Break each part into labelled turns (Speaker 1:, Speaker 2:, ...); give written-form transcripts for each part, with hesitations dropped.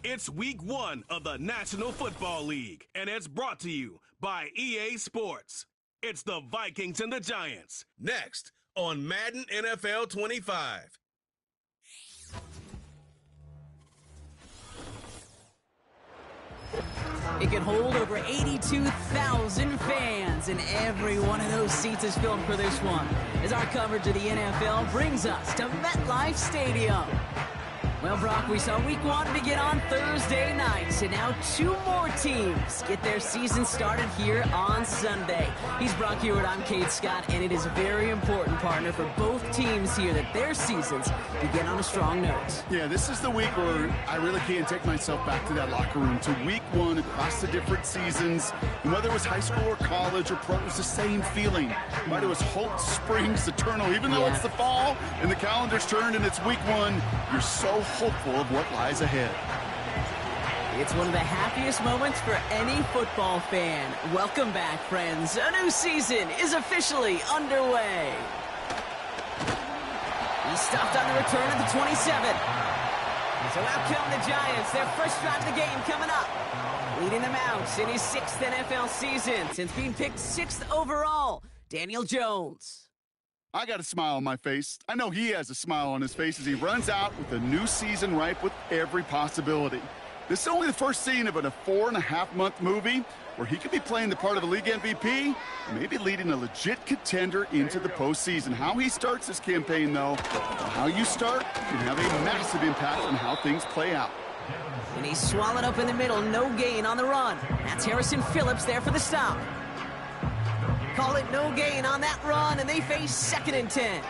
Speaker 1: It's week 1 of the National Football League, and it's brought to you by EA Sports. It's the Vikings and the Giants. Next on Madden NFL 25.
Speaker 2: It can hold over 82,000 fans, and every one of those seats is filled for this one, as our coverage of the NFL brings us to MetLife Stadium. Well, Brock, we saw week 1 begin on Thursday night, and now 2 more teams get their season started here on Sunday. He's Brock Hewitt, I'm Kate Scott, and it is very important, partner, for both teams here that their seasons begin on a strong note.
Speaker 3: Yeah, this is the week where I really can't take myself back to that locker room, to week 1 across the different seasons. And whether it was high school or college or pro, it was the same feeling. Whether it was hope springs eternal, even though it's the fall and the calendar's turned and it's week 1, you're so hopeful of what lies ahead.
Speaker 2: It's one of the happiest moments for any football fan. Welcome back, friends. A new season is officially underway. He's stopped on the return at the 27. So out come the Giants. Their first drive of the game coming up. Leading them out in his 6th NFL season since being picked 6th overall, Daniel Jones.
Speaker 3: I got a smile on my face. I know he has a smile on his face as he runs out with a new season ripe with every possibility. This is only the first scene of a 4.5-month movie where he could be playing the part of a league MVP, maybe leading a legit contender into the postseason. How he starts this campaign, though, how you start can have a massive impact on how things play out.
Speaker 2: And he's swallowed up in the middle, no gain on the run. That's Harrison Phillips there for the stop. Call it no gain on that run, and they face 2nd and 10.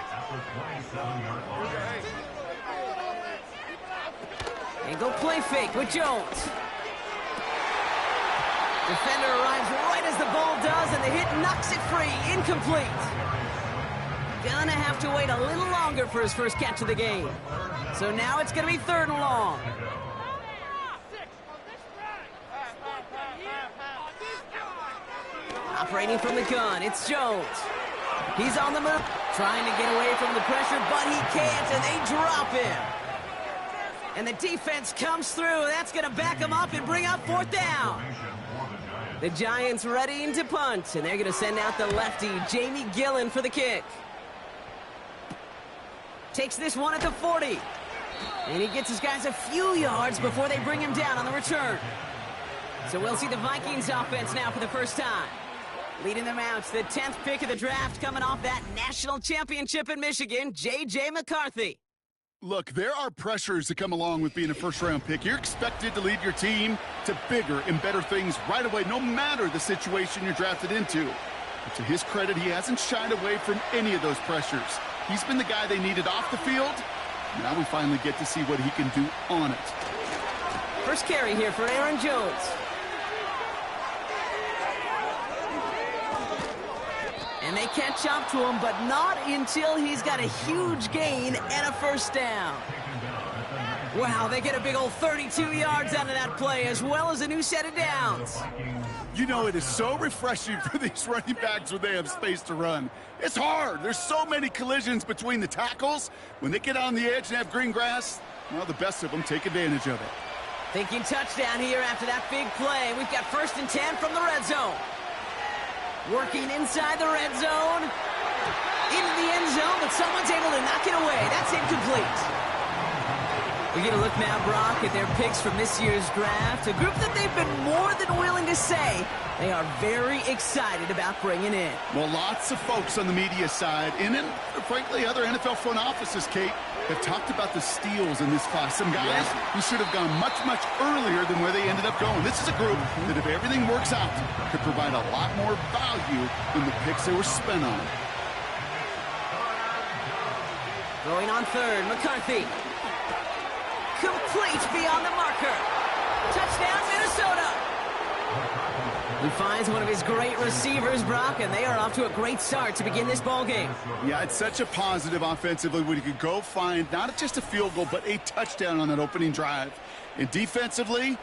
Speaker 2: And go play fake with Jones. Defender arrives right as the ball does, and the hit knocks it free. Incomplete. Gonna have to wait a little longer for his first catch of the game. So now it's gonna be 3rd and long. Operating from the gun, it's Jones. He's on the move, trying to get away from the pressure, but he can't, and they drop him. And the defense comes through. That's going to back him up and bring up 4th down. The Giants readying to punt, and they're going to send out the lefty, Jamie Gillen, for the kick. Takes this one at the 40. And he gets his guys a few yards before they bring him down on the return. So we'll see the Vikings offense now for the first time. Leading them out, the 10th pick of the draft, coming off that national championship in Michigan, J.J. McCarthy.
Speaker 3: Look, there are pressures that come along with being a first-round pick. You're expected to lead your team to bigger and better things right away, no matter the situation you're drafted into. But to his credit, he hasn't shied away from any of those pressures. He's been the guy they needed off the field. Now we finally get to see what he can do on it.
Speaker 2: First carry here for Aaron Jones. And they catch up to him, but not until he's got a huge gain and a first down. Wow, they get a big old 32 yards out of that play, as well as a new set of downs.
Speaker 3: You know, it is so refreshing for these running backs when they have space to run. It's hard. There's so many collisions between the tackles. When they get on the edge and have green grass, well, the best of them take advantage of it.
Speaker 2: Thinking touchdown here after that big play. We've got 1st and 10 from the red zone. Working inside the red zone. Into the end zone, but someone's able to knock it away. That's incomplete. We get a look now, Brock, at their picks from this year's draft. A group that they've been more than willing to say they are very excited about bringing in.
Speaker 3: Well, lots of folks on the media side, and then, frankly, other NFL front offices, Kate, have talked about the steals in this class. Some guys who should have gone much, much earlier than where they ended up going. This is a group that, if everything works out, could provide a lot more value than the picks they were spent on.
Speaker 2: Throwing on 3rd, McCarthy. Complete beyond the marker. Touchdown, Minnesota. He finds one of his great receivers, Brock, and they are off to a great start to begin this ballgame.
Speaker 3: Yeah, it's such a positive offensively when you could go find not just a field goal, but a touchdown on that opening drive. And defensively,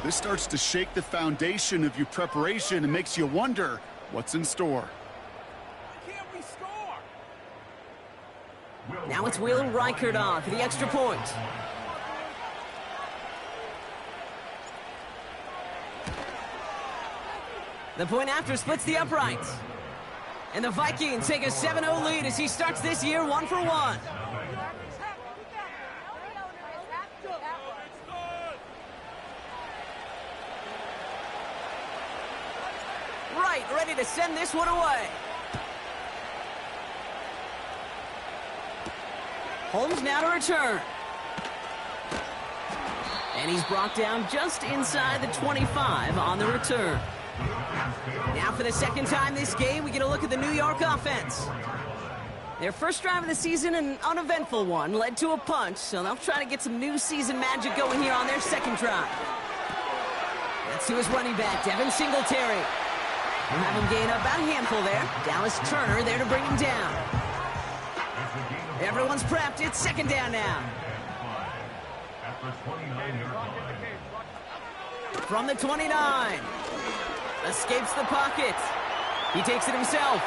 Speaker 3: this starts to shake the foundation of your preparation and makes you wonder what's in store.
Speaker 1: Can't we score?
Speaker 2: Now it's Will Reichard on for the extra point. The point after splits the uprights. And the Vikings take a 7-0 lead as he starts this year 1-for-1. Right, ready to send this one away. Holmes now to return. And he's brought down just inside the 25 on the return. Now for the second time this game, we get a look at the New York offense. Their first drive of the season, an uneventful one, led to a punch, so they'll try to get some new season magic going here on their second drive. Let's see his running back, Devin Singletary. We'll have him gain about a handful there. Dallas Turner there to bring him down. Everyone's prepped. It's second down now. From the 29. Escapes the pocket. He takes it himself.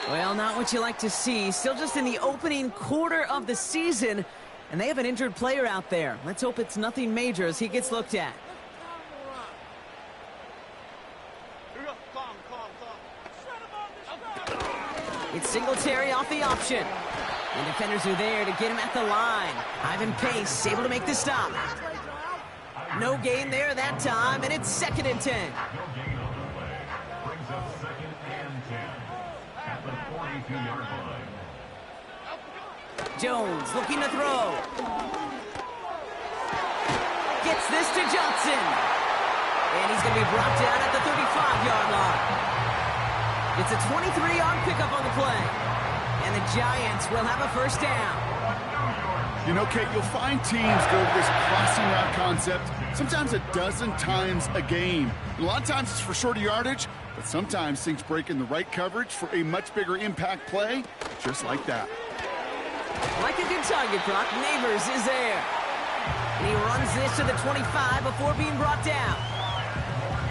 Speaker 2: Well, not what you like to see. Still just in the opening quarter of the season, and they have an injured player out there. Let's hope it's nothing major as he gets looked at. It's Singletary off the option. The defenders are there to get him at the line. Ivan Pace able to make the stop. No gain there that time, and it's 2nd and 10. Jones looking to throw. Gets this to Johnson. And he's going to be brought down at the 35-yard line. It's a 23-yard pickup on the play. And the Giants will have a first down.
Speaker 3: You know, Kate, you'll find teams go to this crossing route concept sometimes a dozen times a game. And a lot of times it's for shorter yardage, but sometimes things break in the right coverage for a much bigger impact play, just like that.
Speaker 2: Like a good target, Brock. Neighbors is there. And he runs this to the 25 before being brought down.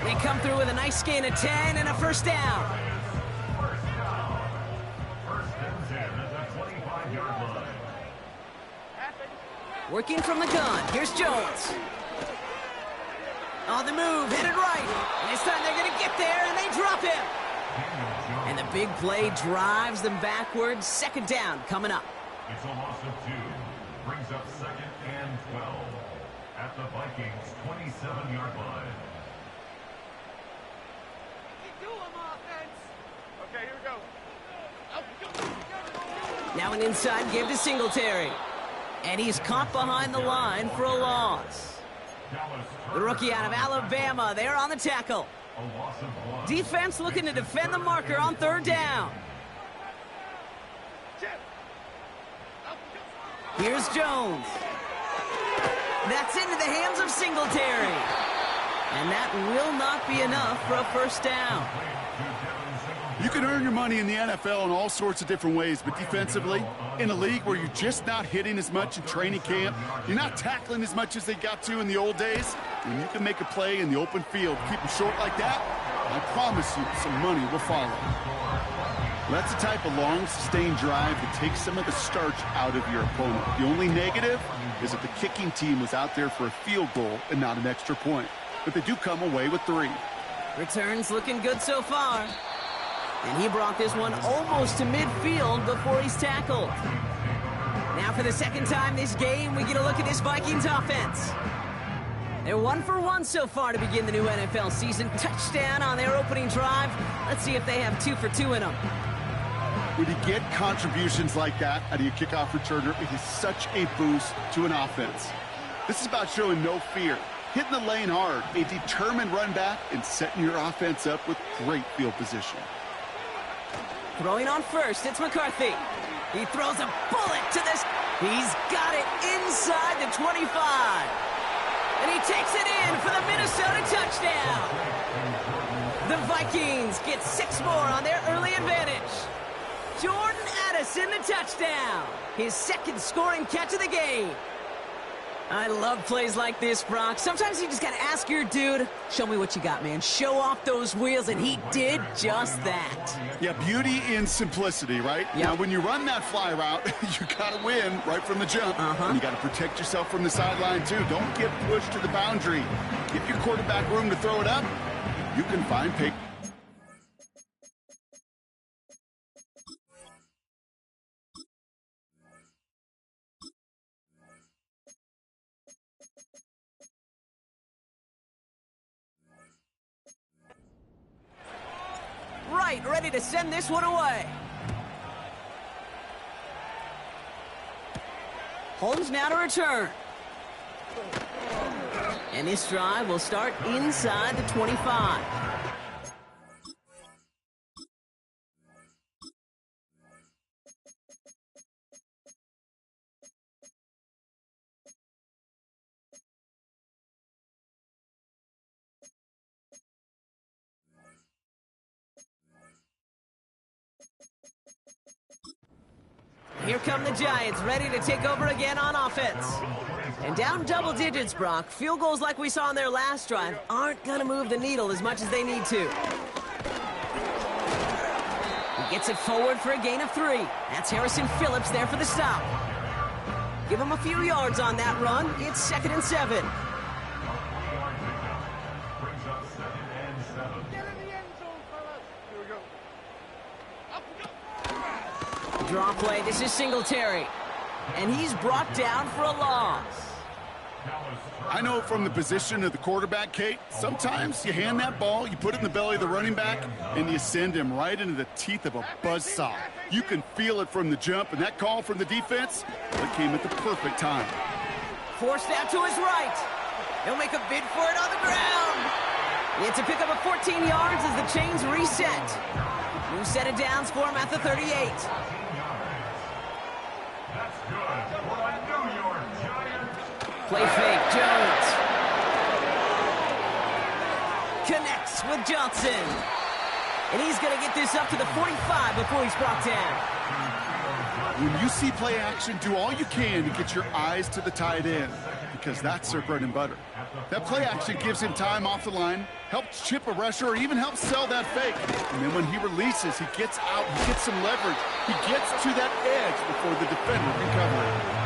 Speaker 2: They come through with a nice gain of 10 and a first down. Working from the gun. Here's Jones. On the move, headed right. And this time they're going to get there, and they drop him. And the big play drives them backwards. Second down coming up.
Speaker 4: It's a loss of 2. Brings up 2nd and 12 at the Vikings' 27-yard line.
Speaker 5: Okay, here we go.
Speaker 2: Now an inside give to Singletary. And he's caught behind the line for a loss. The rookie out of Alabama there on the tackle. Defense looking to defend the marker on 3rd down. Here's Jones. That's into the hands of Singletary. And that will not be enough for a first down.
Speaker 3: You can earn your money in the NFL in all sorts of different ways, but defensively, in a league where you're just not hitting as much in training camp, you're not tackling as much as they got to in the old days, when you can make a play in the open field, keep them short like that, I promise you some money will follow. That's the type of long, sustained drive that takes some of the starch out of your opponent. The only negative is that the kicking team was out there for a field goal and not an extra point. But they do come away with 3.
Speaker 2: Returns looking good so far. And he brought this one almost to midfield before he's tackled. Now for the second time this game, we get a look at this Vikings offense. They're 1-for-1 so far to begin the new NFL season. Touchdown on their opening drive. Let's see if they have 2 for 2 in them.
Speaker 3: When you get contributions like that out of your kickoff returner, it is such a boost to an offense. This is about showing no fear, hitting the lane hard, a determined run back, and setting your offense up with great field position.
Speaker 2: Throwing on first, it's McCarthy. He throws a bullet to this. He's got it inside the 25. And he takes it in for the Minnesota touchdown. The Vikings get 6 more on their early advantage. Jordan Addison, the touchdown. His 2nd scoring catch of the game. I love plays like this, Brock. Sometimes you just got to ask your dude, show me what you got, man. Show off those wheels, and he did just that.
Speaker 3: Yeah, beauty in simplicity, right?
Speaker 2: Yep.
Speaker 3: Now, when you run that fly route, you got to win right from the jump. And you got to protect yourself from the sideline, too. Don't get pushed to the boundary. Give your quarterback room to throw it up. You can find pick.
Speaker 2: send this one away. Holmes now to return. And this drive will start inside the 25. Here come the Giants, ready to take over again on offense. And down double digits, Brock. Field goals like we saw in their last drive aren't going to move the needle as much as they need to. He gets it forward for a gain of 3. That's Harrison Phillips there for the stop. Give him a few yards on that run. It's 2nd and 7. Draw play, this is Singletary. And he's brought down for a loss.
Speaker 3: I know from the position of the quarterback, Kate, sometimes you hand that ball, you put it in the belly of the running back, and you send him right into the teeth of a buzzsaw. You can feel it from the jump, and that call from the defense, it came at the perfect time.
Speaker 2: Forced out to his right. He'll make a bid for it on the ground. It's a pickup of 14 yards as the chains reset. New set of downs for him at the 38. Play fake, Jones. Connects with Johnson. And he's going to get this up to the 45 before he's brought down.
Speaker 3: When you see play action, do all you can to get your eyes to the tight end, because that's their bread and butter. That play action gives him time off the line, helps chip a rusher, or even helps sell that fake. And then when he releases, he gets out, he gets some leverage. He gets to that edge before the defender can cover it.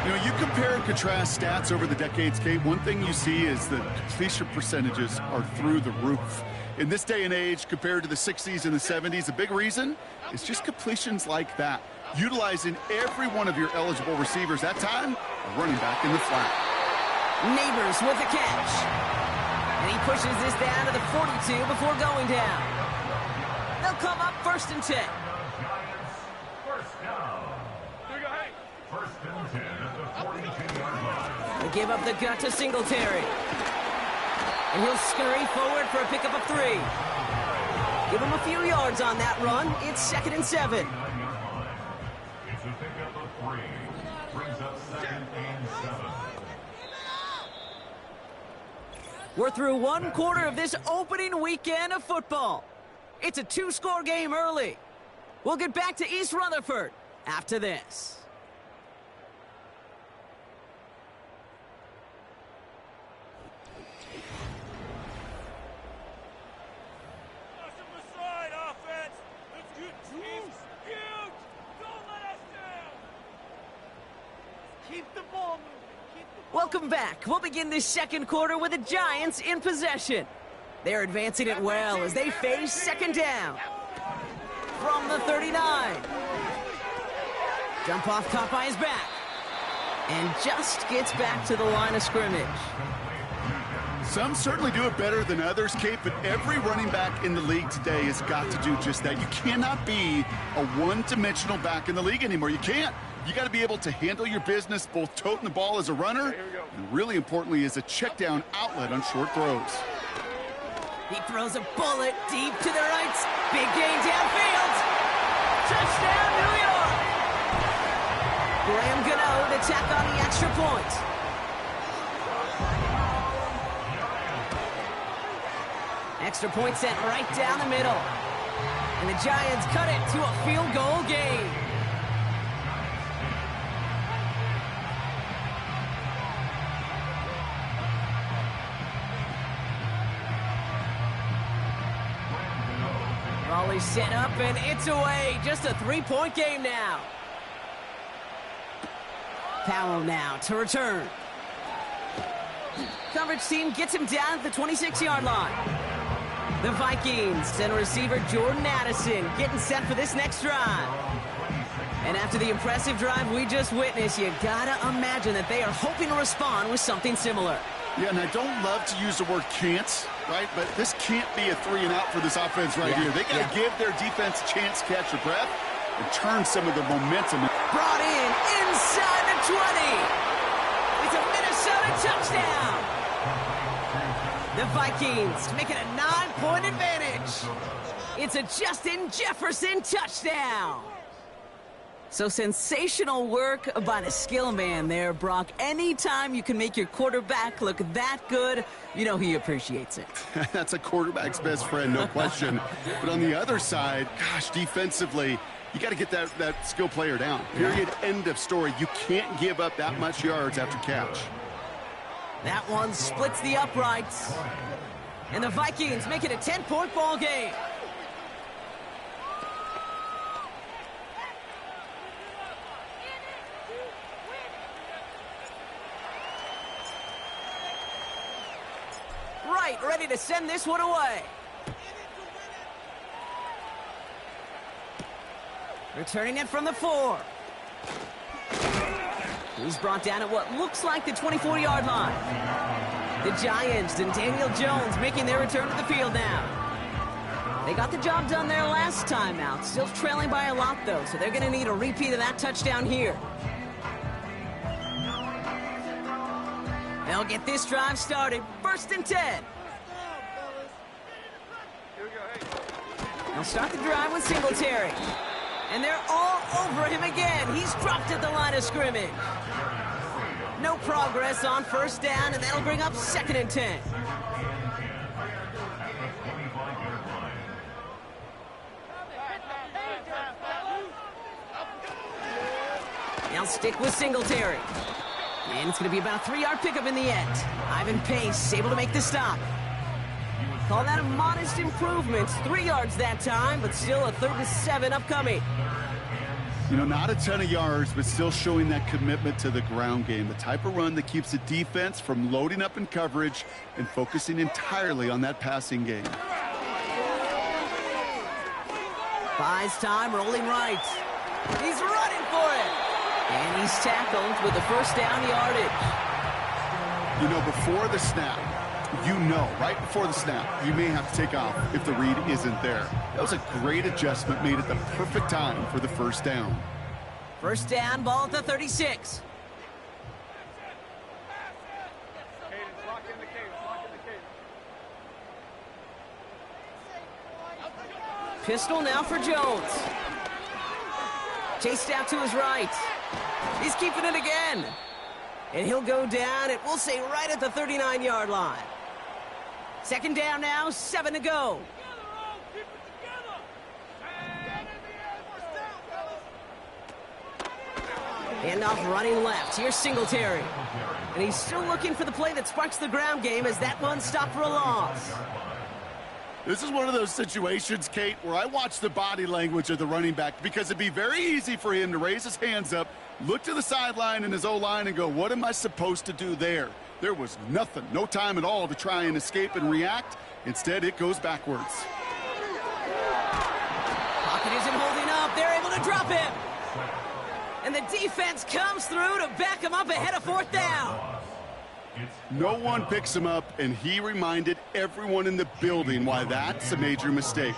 Speaker 3: You know, you compare and contrast stats over the decades, Kate. One thing you see is the completion percentages are through the roof. In this day and age, compared to the 60s and the 70s, a big reason is just completions like that. Utilizing every one of your eligible receivers. That time, a running back in the flat.
Speaker 2: Neighbors with the catch. And he pushes this down to the 42 before going down. They'll come up 1st and 10. They give up the gut to Singletary. And he'll scurry forward for a pickup of 3. Give him a few yards on that run. It's 2nd and 7.
Speaker 4: It's a pickup of 3. Brings up 2nd and 7.
Speaker 2: We're through one quarter of this opening weekend of football. It's a 2-score game early. We'll get back to East Rutherford after this. Welcome back. We'll begin this second quarter with the Giants in possession. They're advancing it well as they face 2nd down. From the 39. Jump off caught by his back. And just gets back to the line of scrimmage.
Speaker 3: Some certainly do it better than others, Kate, but every running back in the league today has got to do just that. You cannot be a one-dimensional back in the league anymore. You can't. You got to be able to handle your business, both toting the ball as a runner, and really importantly as a check down outlet on short throws.
Speaker 2: He throws a bullet deep to the right. Big gain downfield. Touchdown, New York. Graham Gano to tack on the extra point. Extra point sent right down the middle. And the Giants cut it to a field goal game. Raleigh's set up, and it's away. Just a 3-point game now. Powell now to return. Coverage team gets him down at the 26-yard line. The Vikings and receiver Jordan Addison getting set for this next drive. And after the impressive drive we just witnessed, you gotta imagine that they are hoping to respond with something similar.
Speaker 3: Yeah, and I don't love to use the word can't, right? But this can't be a 3-and-out for this offense right here. They got to give their defense a chance to catch their breath and turn some of the momentum.
Speaker 2: Brought in inside the 20. It's a Minnesota touchdown. The Vikings make it a 9-point advantage. It's a Justin Jefferson touchdown. So sensational work by the skill man there, Brock. Anytime you can make your quarterback look that good, you know he appreciates it.
Speaker 3: That's a quarterback's best friend, no question. But on the other side, gosh, defensively, you got to get that skill player down. Period, end of story. You can't give up that much yards after catch.
Speaker 2: That one splits the uprights. And the Vikings make it a 10-point ball game. Right, ready to send this one away. Returning it from the 4. He's brought down at what looks like the 24-yard line. The Giants and Daniel Jones making their return to the field now. They got the job done there last time out. Still trailing by a lot, though, so they're going to need a repeat of that touchdown here. They'll get this drive started. 1st and 10. They'll start the drive with Singletary. And they're all over him again. He's dropped at the line of scrimmage. No progress on 1st down, and that'll bring up 2nd and 10. They'll stick with Singletary. And it's going to be about a 3-yard pickup in the end. Ivan Pace able to make the stop. Call that a modest improvement. 3 yards that time, but still a 3rd and 7 upcoming.
Speaker 3: You know, not a ton of yards, but still showing that commitment to the ground game. The type of run that keeps the defense from loading up in coverage and focusing entirely on that passing game.
Speaker 2: Buys time, rolling right. He's running for it. And he's tackled with the 1st down yardage.
Speaker 3: You know, before the snap, right before the snap, you may have to take off if the read isn't there. That was a great adjustment made at the perfect time for the 1st down.
Speaker 2: 1st down, ball at the 36. Pistol now for Jones. Chased out to his right. He's keeping it again. And he'll go down, it will say right at the 39-yard line. 2nd down now, 7 to go. Handoff running left. Here's Singletary. And he's still looking for the play that sparks the ground game as that one stopped for a loss.
Speaker 3: This is one of those situations, Kate, where I watch the body language of the running back because it'd be very easy for him to raise his hands up, look to the sideline and his O-line and go, what am I supposed to do there? There was nothing, no time at all to try and escape and react. Instead, it goes backwards.
Speaker 2: Pocket isn't holding up. They're able to drop him. And the defense comes through to back him up ahead of 4th down.
Speaker 3: No one picks him up, and he reminded everyone in the building why that's a major mistake.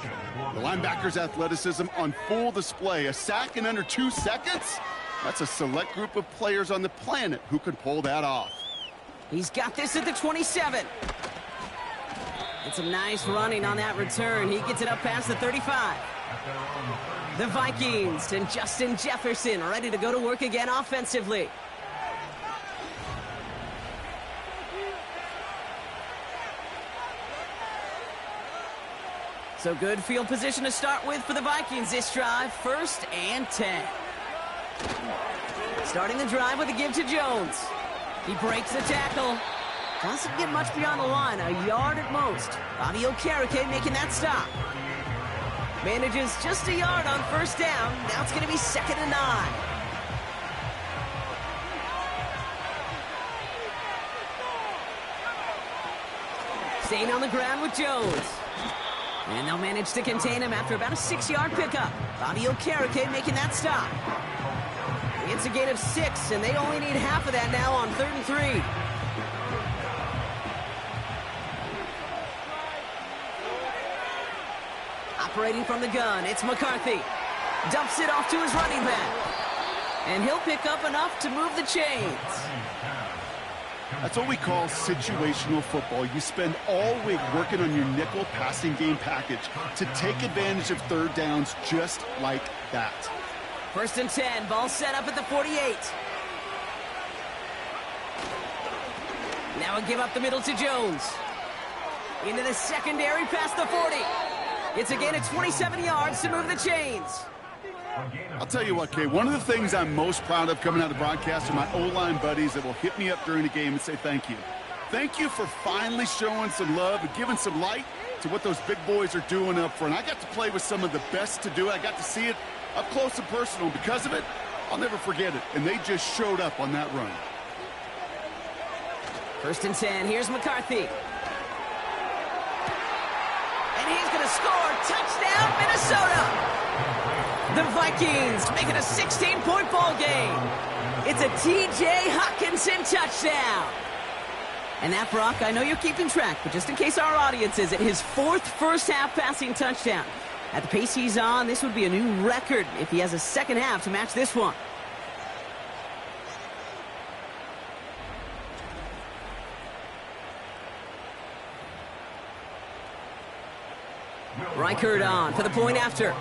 Speaker 3: The linebacker's athleticism on full display. A sack in under 2 seconds? That's a select group of players on the planet who could pull that off.
Speaker 2: He's got this at the 27. And some nice running on that return. He gets it up past the 35. The Vikings and Justin Jefferson ready to go to work again offensively. So good field position to start with for the Vikings this drive. 1st and 10. Starting the drive with a give to Jones. He breaks the tackle. Doesn't get much beyond the line, a yard at most. Bobby Okereke making that stop. Manages just a yard on 1st down. Now it's going to be 2nd and 9. Staying on the ground with Jones. And they'll manage to contain him after about a 6-yard pickup. Bobby Okereke making that stop. It's a gain of 6, and they only need half of that now on 3rd and 3. Operating from the gun, it's McCarthy. Dumps it off to his running back. And he'll pick up enough to move the chains.
Speaker 3: That's what we call situational football. You spend all week working on your nickel passing game package to take advantage of third downs just like that.
Speaker 2: 1st and 10, ball set up at the 48. Now a give up the middle to Jones. Into the secondary past the 40. It's a gain of 27 yards to move the chains.
Speaker 3: I'll tell you what, Kay, one of the things I'm most proud of coming out of broadcast are my O-line buddies that will hit me up during the game and say thank you. Thank you for finally showing some love and giving some light to what those big boys are doing up front. I got to play with some of the best to do it. I got to see it up close and personal. Because of it, I'll never forget it. And they just showed up on that run.
Speaker 2: 1st and 10, here's McCarthy. And he's going to score. Touchdown, Minnesota! The Vikings make it a 16-point ball game. It's a T.J. Hockenson touchdown. And that, Brock, I know you're keeping track, but just in case our audience isn't, his 4th first-half passing touchdown. At the pace he's on, this would be a new record if he has a second half to match this one. Reichert on for the point after.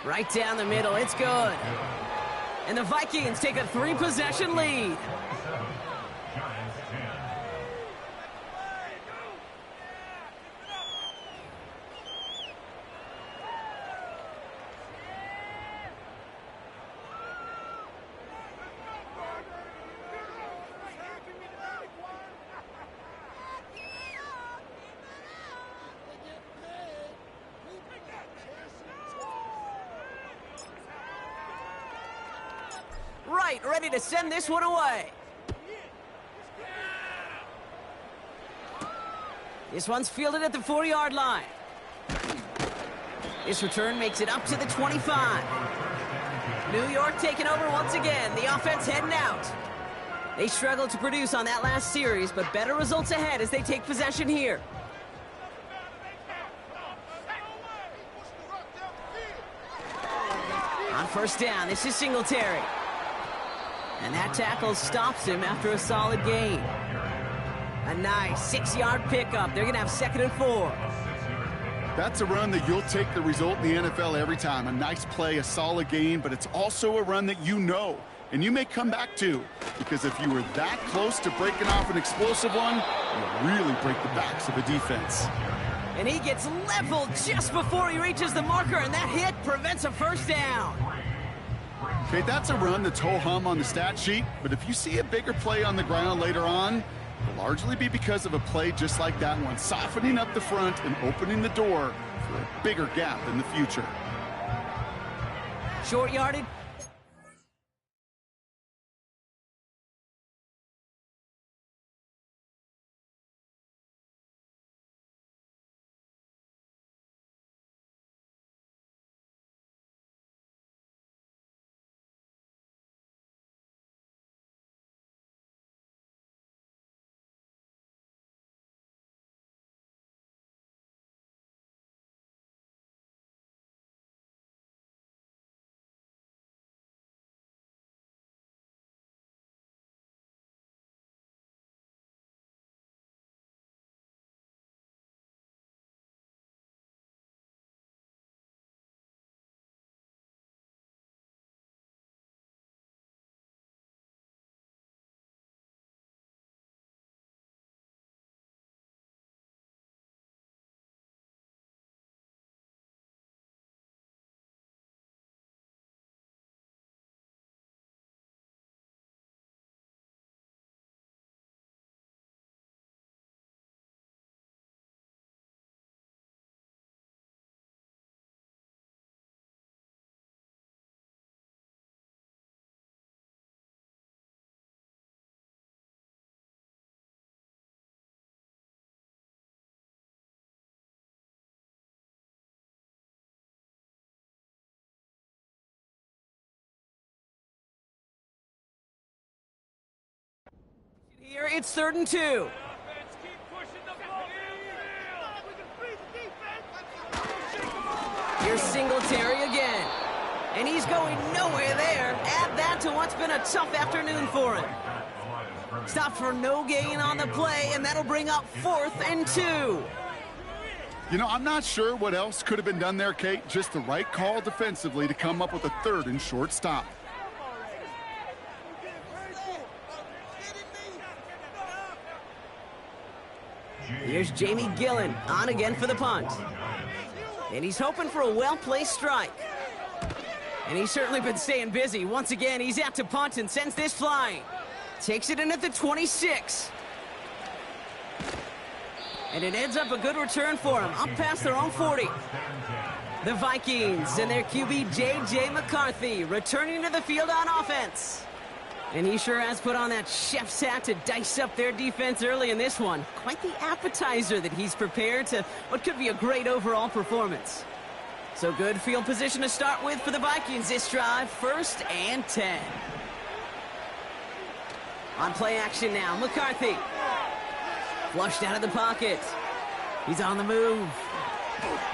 Speaker 2: Right down the middle, it's good. And the Vikings take a 3-possession lead. Right, ready to send this one away. This one's fielded at the 4-yard line. This return makes it up to the 25. New York taking over once again. The offense heading out. They struggled to produce on that last series, but better results ahead as they take possession here. On 1st down, this is Singletary. And that tackle stops him after a solid gain. A nice 6-yard pickup. They're going to have 2nd and 4.
Speaker 3: That's a run that you'll take the result in the NFL every time. A nice play, a solid gain, but it's also a run that you know, and you may come back to, because if you were that close to breaking off an explosive one, you really break the backs of a defense.
Speaker 2: And he gets leveled just before he reaches the marker, and that hit prevents a 1st down.
Speaker 3: Okay, that's a run that's ho-hum on the stat sheet, but if you see a bigger play on the ground later on, it'll largely be because of a play just like that one, softening up the front and opening the door for a bigger gap in the future.
Speaker 2: Short yardage. It's 3rd and 2. Here's Singletary again. And he's going nowhere there. Add that to what's been a tough afternoon for him. Stop for no gain on the play, and that'll bring up 4th and 2.
Speaker 3: You know, I'm not sure what else could have been done there, Kate. Just the right call defensively to come up with a 3rd and short stop.
Speaker 2: Here's Jamie Gillen on again for the punt. And he's hoping for a well-placed strike. And he's certainly been staying busy. Once again, he's out to punt and sends this flying. Takes it in at the 26. And it ends up a good return for him, up past their own 40. The Vikings and their QB, J.J. McCarthy, returning to the field on offense. And he sure has put on that chef's hat to dice up their defense early in this one. Quite the appetizer that he's prepared to what could be a great overall performance. So good field position to start with for the Vikings this drive, 1st and 10. On play action now, McCarthy. Flushed out of the pocket. He's on the move.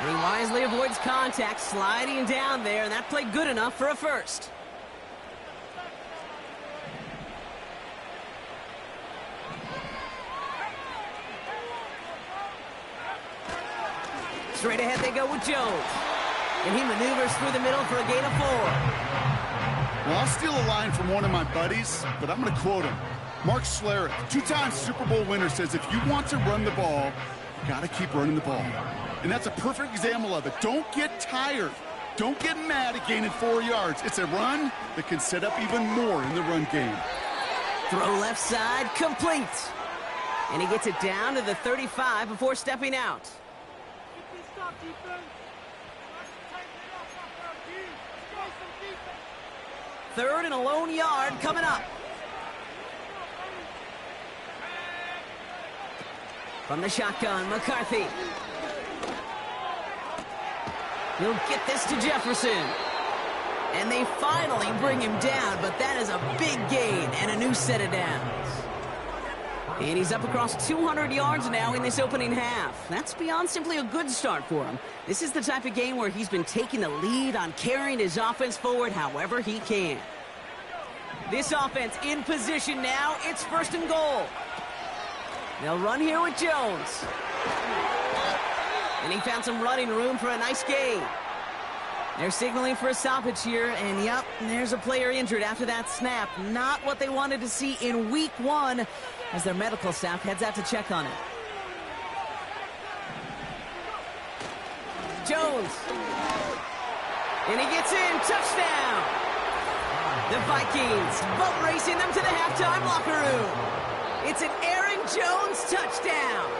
Speaker 2: And he wisely avoids contact, sliding down there, and that played good enough for a first. Straight ahead they go with Jones. And he maneuvers through the middle for a gain of 4.
Speaker 3: Well, I'll steal a line from one of my buddies, but I'm going to quote him. Mark Schlereth, 2-time Super Bowl winner, says if you want to run the ball, you got to keep running the ball. And that's a perfect example of it. Don't get tired. Don't get mad at gaining 4 yards. It's a run that can set up even more in the run game.
Speaker 2: Throw left side, complete. And he gets it down to the 35 before stepping out. 3rd and a lone yard coming up. From the shotgun, McCarthy. He'll get this to Jefferson. And they finally bring him down, but that is a big gain and a new set of downs. And he's up across 200 yards now in this opening half. That's beyond simply a good start for him. This is the type of game where he's been taking the lead on carrying his offense forward however he can. This offense in position now. It's 1st and goal. They'll run here with Jones. And he found some running room for a nice gain. They're signaling for a stoppage here, and yep, there's a player injured after that snap. Not what they wanted to see in week 1 as their medical staff heads out to check on it. Jones. And he gets in. Touchdown. The Vikings boat racing them to the halftime locker room. It's an Aaron Jones touchdown.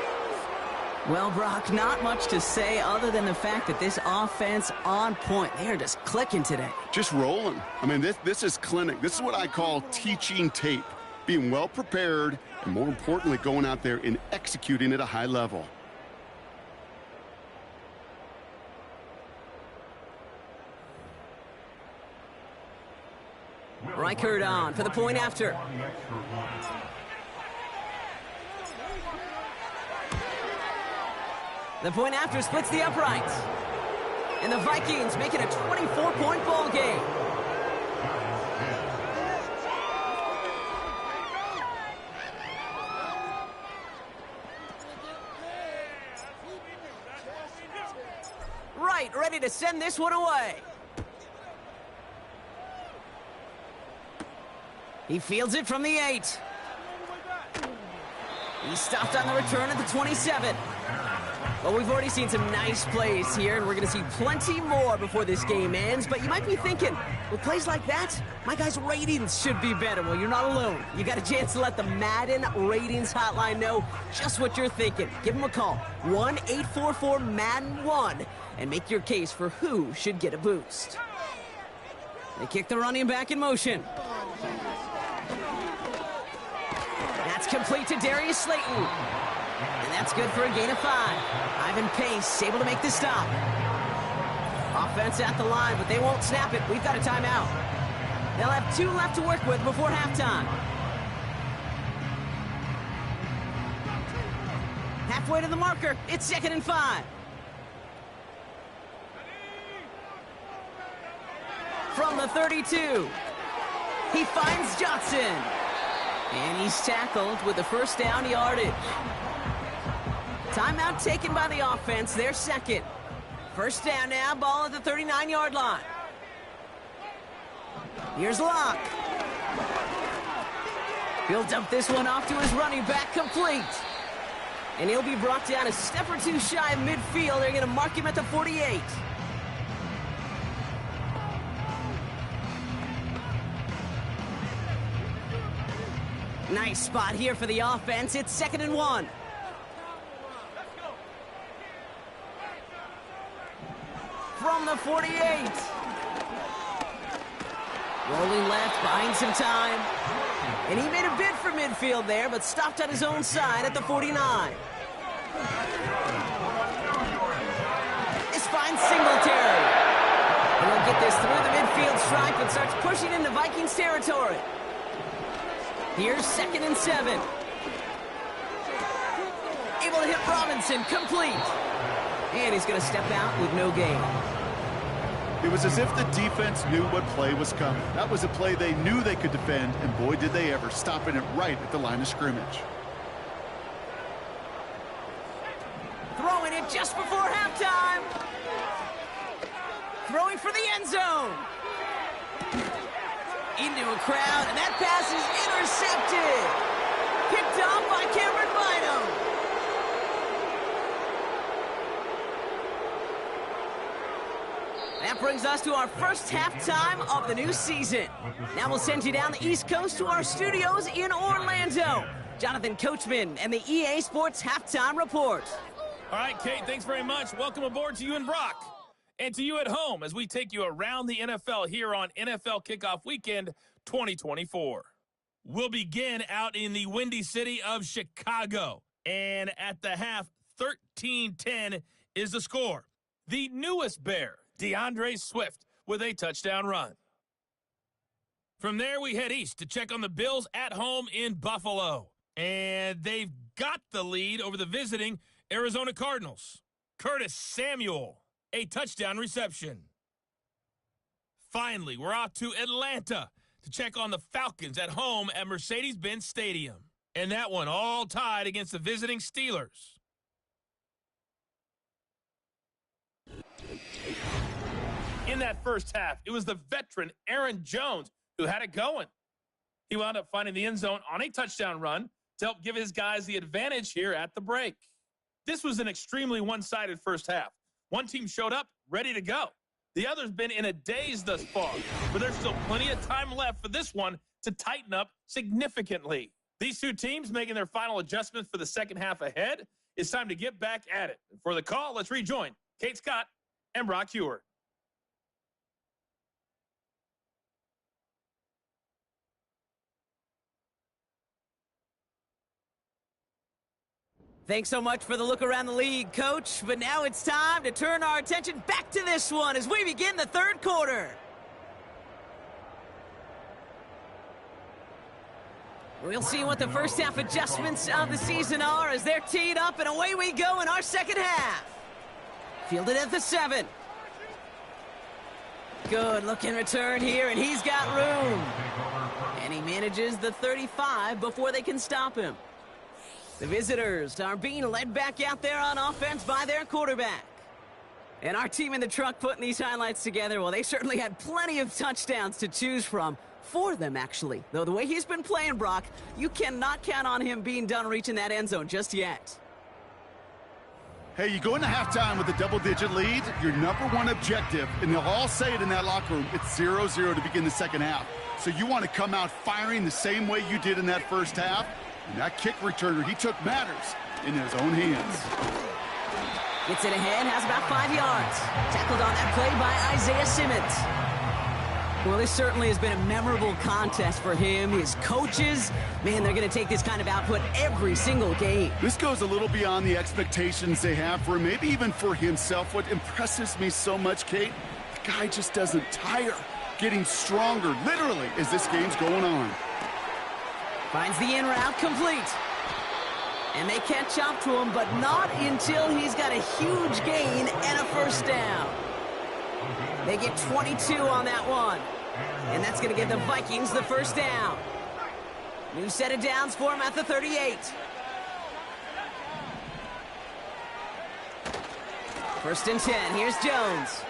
Speaker 2: Well, Brock, not much to say other than the fact that this offense on point. They are just clicking today.
Speaker 3: Just rolling. I mean, this is clinic. This is what I call teaching tape. Being well prepared, and more importantly, going out there and executing at a high level.
Speaker 2: Reichert on for the point after. The point after splits the uprights. And the Vikings make it a 24-point ball game. Right, ready to send this one away. He fields it from the 8. He stopped on the return at the 27. Well, we've already seen some nice plays here, and we're going to see plenty more before this game ends. But you might be thinking, with plays like that, my guys' ratings should be better. Well, you're not alone. You got a chance to let the Madden ratings hotline know just what you're thinking. Give them a call, 1-844-MADDEN-1, and make your case for who should get a boost. They kick the running back in motion. That's complete to Darius Slayton. And that's good for a gain of 5. Ivan Pace able to make the stop. Offense at the line, but they won't snap it. We've got a timeout. They'll have 2 left to work with before halftime. Halfway to the marker. It's 2nd and 5. From the 32. He finds Johnson. And he's tackled with the first down yardage. Timeout taken by the offense. Their second. First down now. Ball at the 39-yard line. Here's Locke. He'll dump this one off to his running back, complete. And he'll be brought down a step or two shy of midfield. They're going to mark him at the 48. Nice spot here for the offense. It's 2nd and 1. From the 48. Rolling left, buying some time. And he made a bid for midfield there, but stopped on his own side at the 49. This finds Singletary. And he'll get this through the midfield stripe and starts pushing into Vikings territory. Here's 2nd and 7. Able to hit Robinson, complete. And he's going to step out with no gain.
Speaker 3: It was as if the defense knew what play was coming. That was a play they knew they could defend, and boy, did they ever, stopping it right at the line of scrimmage.
Speaker 2: Throwing it just before halftime. Throwing for the end zone. Into a crowd, and that pass is intercepted. Picked off by Cameron Bynum. That brings us to our first halftime of the new season. Now we'll send you down the East Coast to our studios in Orlando. Jonathan Coachman and the EA Sports Halftime Report.
Speaker 5: All right, Kate, thanks very much. Welcome aboard to you and Brock. And to you at home as we take you around the NFL here on NFL Kickoff Weekend 2024. We'll begin out in the Windy City of Chicago. And at the half, 13-10 is the score. The newest Bear, DeAndre Swift, with a touchdown run. From there, we head east to check on the Bills at home in Buffalo. And they've got the lead over the visiting Arizona Cardinals. Curtis Samuel, a touchdown reception. Finally, we're off to Atlanta to check on the Falcons at home at Mercedes-Benz Stadium. And that one all tied against the visiting Steelers. In that first half, it was the veteran Aaron Jones who had it going. He wound up finding the end zone on a touchdown run to help give his guys the advantage here at the break. This was an extremely one-sided first half. One team showed up, ready to go. The other's been in a daze thus far, but there's still plenty of time left for this one to tighten up significantly. These two teams making their final adjustments for the second half ahead. It's time to get back at it. For the call, let's rejoin Kate Scott and Brock Heward.
Speaker 2: Thanks so much for the look around the league, Coach. But now it's time to turn our attention back to this one as we begin the third quarter. We'll see what the first half adjustments of the season are as they're teed up, and away we go in our second half. Fielded at the 7. Good looking return here, and he's got room. And he manages the 35 before they can stop him. The visitors are being led back out there on offense by their quarterback. And our team in the truck putting these highlights together, well, they certainly had plenty of touchdowns to choose from. For them, actually. Though the way he's been playing, Brock, you cannot count on him being done reaching that end zone just yet.
Speaker 3: Hey, you go into halftime with a double-digit lead, your number one objective, and they'll all say it in that locker room, it's 0-0 to begin the second half. So you want to come out firing the same way you did in that first half. And that kick returner, he took matters in his own hands.
Speaker 2: Gets it ahead, has about 5 yards. Tackled on that play by Isaiah Simmons. Well, this certainly has been a memorable contest for him. His coaches, man, they're going to take this kind of output every single game.
Speaker 3: This goes a little beyond the expectations they have for him, maybe even for himself. What impresses me so much, Kate, the guy just doesn't tire. Getting stronger, literally, as this game's going on.
Speaker 2: Finds the in route complete. And they catch up to him, but not until he's got a huge gain and a first down. They get 22 on that one. And that's going to give the Vikings the first down. New set of downs for him at the 38. First and 10. Here's Jones.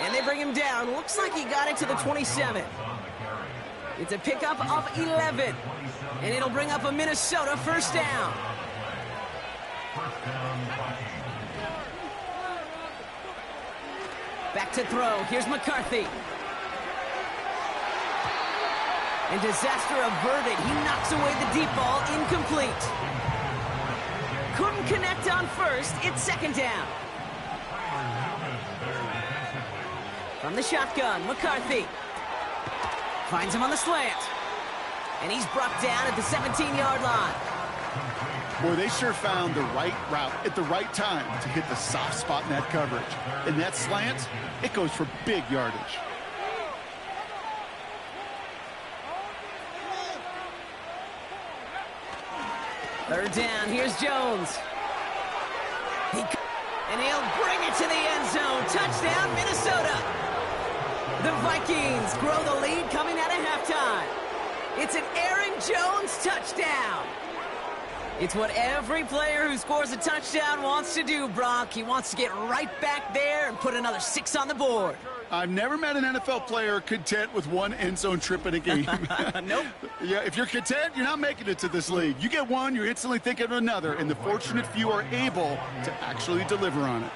Speaker 2: And they bring him down. Looks like he got it to the 27. It's a pickup of 11. And it'll bring up a Minnesota first down. Back to throw. Here's McCarthy. And disaster averted. He knocks away the deep ball. Incomplete. Couldn't connect on first. It's second down. From the shotgun, McCarthy. Finds him on the slant. And he's brought down at the 17-yard line.
Speaker 3: Boy, they sure found the right route at the right time to hit the soft spot in that coverage. And that slant, it goes for big yardage.
Speaker 2: Third down, here's Jones. And he'll bring it to the end zone. Touchdown, Minnesota. The Vikings grow the lead coming out of halftime. It's an Aaron Jones touchdown. It's what every player who scores a touchdown wants to do, Brock. He wants to get right back there and put another 6 on the board.
Speaker 3: I've never met an NFL player content with one end zone trip in a game.
Speaker 2: Nope.
Speaker 3: Yeah, if you're content, you're not making it to this league. You get one, you're instantly thinking of another, and the fortunate few are able to actually deliver on it.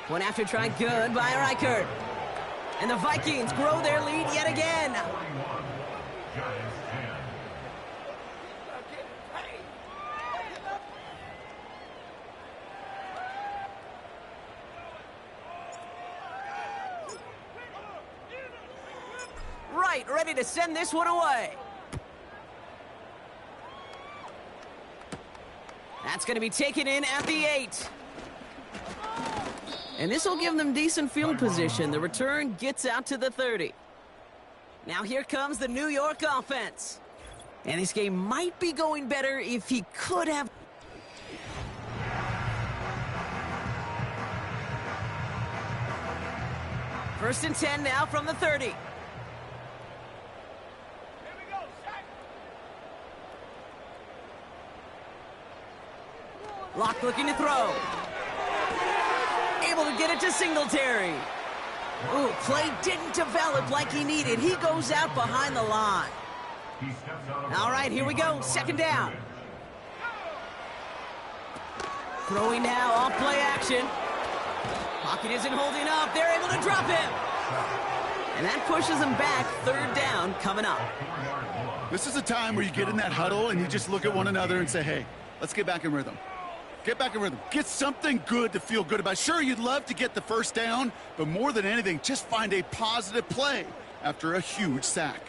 Speaker 2: One after try, good by Reichert. And the Vikings grow their lead yet again. Right, ready to send this one away. That's going to be taken in at the 8. And this will give them decent field position. The return gets out to the 30. Now here comes the New York offense. And this game might be going better if he could have. First and 10 now from the 30. Locke looking to throw. Able to get it to Singletary. Ooh, play didn't develop like he needed. He goes out behind the line. All right, here we go. Second down. Throwing now, off play action. Pocket isn't holding up. They're able to drop him. And that pushes him back. Third down coming up.
Speaker 3: This is a time where you get in that huddle and you just look at one another and say, hey, let's get back in rhythm. Get back in rhythm. Get something good to feel good about. Sure, you'd love to get the first down, but more than anything, just find a positive play after a huge sack.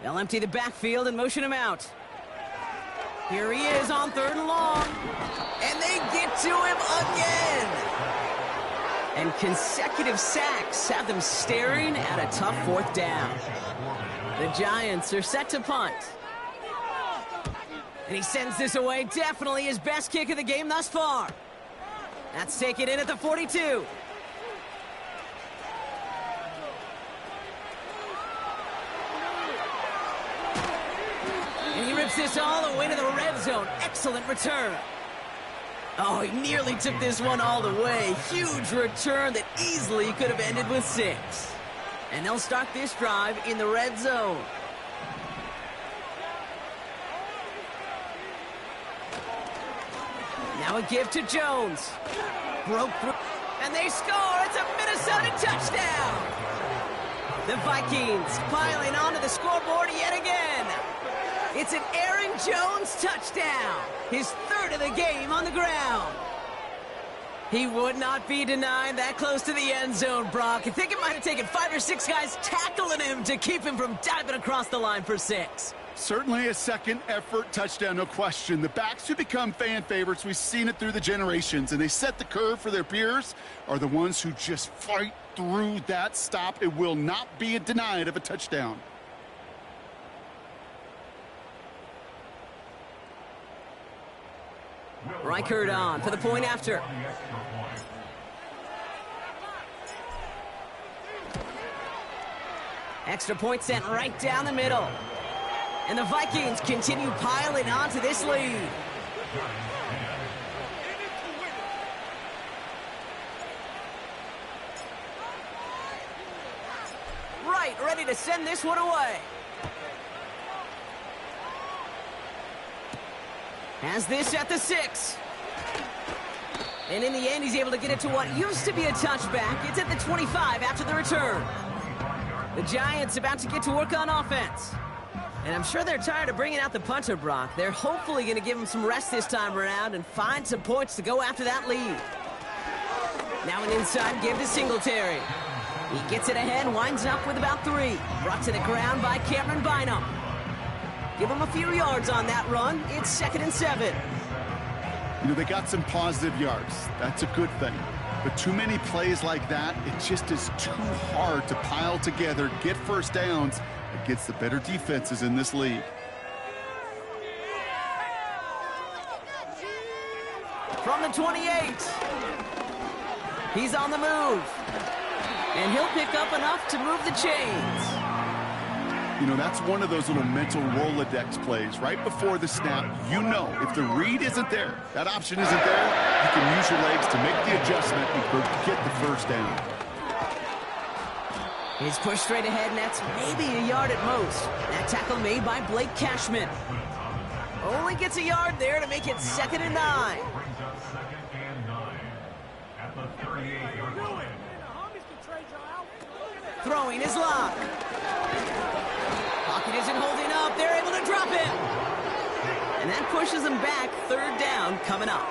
Speaker 2: They'll empty the backfield and motion him out. Here he is on third and long. And they get to him again. And consecutive sacks have them staring at a tough fourth down. The Giants are set to punt. And he sends this away. Definitely his best kick of the game thus far. That's taken in at the 42. And he rips this all the way to the red zone. Excellent return. Oh, he nearly took this one all the way. Huge return that easily could have ended with 6. And they'll start this drive in the red zone. Now a give to Jones. Broke through. And they score. It's a Minnesota touchdown. The Vikings piling onto the scoreboard yet again. It's an Aaron Jones touchdown. His third of the game on the ground. He would not be denied that close to the end zone, Brock. I think it might have taken 5 or 6 guys tackling him to keep him from diving across the line for 6.
Speaker 3: Certainly a second effort touchdown, no question. The backs who become fan favorites, we've seen it through the generations, and they set the curve for their peers, are the ones who just fight through that stop. It will not be denied of a touchdown.
Speaker 2: Reichert on for the point after. Extra point sent right down the middle. And the Vikings continue piling onto this lead. Right, ready to send this one away. Has this at the 6. And in the end, he's able to get it to what used to be a touchback. It's at the 25 after the return. The Giants about to get to work on offense. And I'm sure they're tired of bringing out the punter, Brock. They're hopefully going to give him some rest this time around and find some points to go after that lead. Now an inside give to Singletary. He gets it ahead, winds up with about 3. Brought to the ground by Cameron Bynum. Give him a few yards on that run. It's 2nd and 7.
Speaker 3: You know, they got some positive yards. That's a good thing. But too many plays like that, it just is too hard to pile together, get first downs against the better defenses in this league.
Speaker 2: From the 28. He's on the move. And he'll pick up enough to move the chains.
Speaker 3: You know, that's one of those little mental Rolodex plays. Right before the snap, you know if the read isn't there, that option isn't there, you can use your legs to make the adjustment and go get the first down.
Speaker 2: He's pushed straight ahead, and that's maybe a yard at most. That tackle made by Blake Cashman. Only gets a yard there to make it 2nd and 9. Throwing his lock. Pocket isn't holding up. They're able to drop it. And that pushes them back. 3rd down coming up.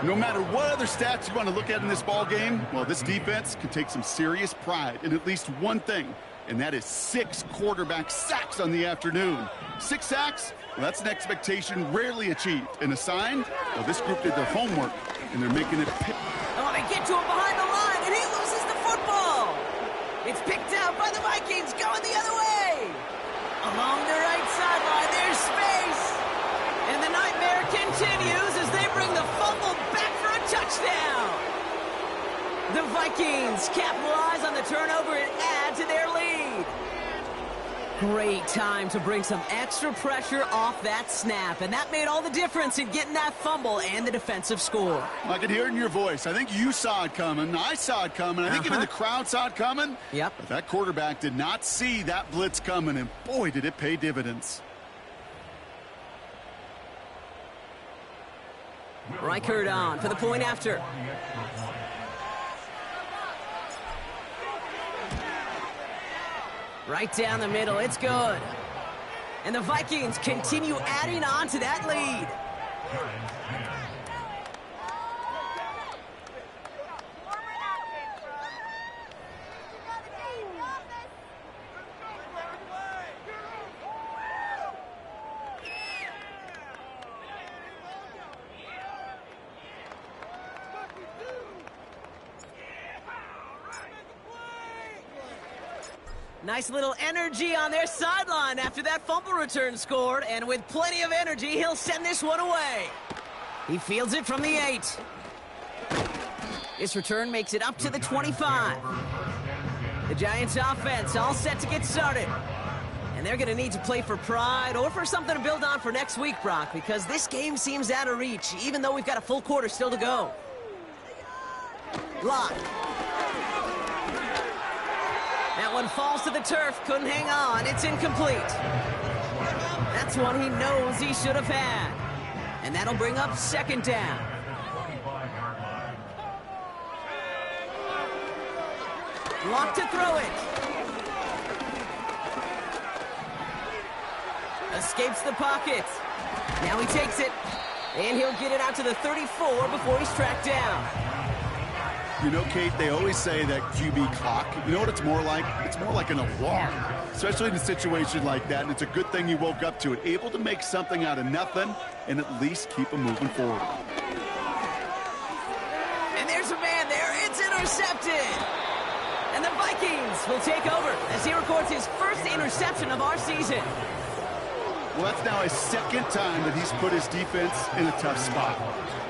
Speaker 3: No matter what other stats you want to look at in this ball game, well, this defense can take some serious pride in at least one thing, and that is 6 quarterback sacks on the afternoon. 6 sacks? Well, that's an expectation rarely achieved. And a sign? Well, this group did their homework, and they're making it pick.
Speaker 2: Oh, they get to him behind the line, and he loses the football. It's picked out by the Vikings, going the other way. Along the right sideline, there's space. And the nightmare continues as they bring the fumble back for a touchdown. The Vikings capitalize on the turnover and add to their lead. Great time to bring some extra pressure off that snap, and that made all the difference in getting that fumble and the defensive score.
Speaker 3: I could hear it in your voice. I think you saw it coming. I saw it coming. I think even the crowd saw it coming.
Speaker 2: Yep.
Speaker 3: But that quarterback did not see that blitz coming, and boy, did it pay dividends.
Speaker 2: Reichert on for the point after. Right down the middle, it's good. And the Vikings continue adding on to that lead. Nice little energy on their sideline after that fumble return scored, and with plenty of energy, he'll send this one away. He fields it from the 8. This return makes it up to the 25. The Giants offense all set to get started. And they're going to need to play for pride or for something to build on for next week, Brock, because this game seems out of reach, even though we've got a full quarter still to go. Lock. That one falls to the turf, couldn't hang on, it's incomplete. That's one he knows he should have had. And that'll bring up 2nd down. Lock to throw it. Escapes the pocket. Now he takes it. And he'll get it out to the 34 before he's tracked down.
Speaker 3: You know, Kate, they always say that QB clock, you know what it's more like? It's more like an alarm. especially in a situation like that, and it's a good thing he woke up to it. Able to make something out of nothing and at least keep him moving forward.
Speaker 2: And there's a man there. It's intercepted. And the Vikings will take over as he records his first interception of our season.
Speaker 3: Well, that's now his second time that he's put his defense in a tough spot.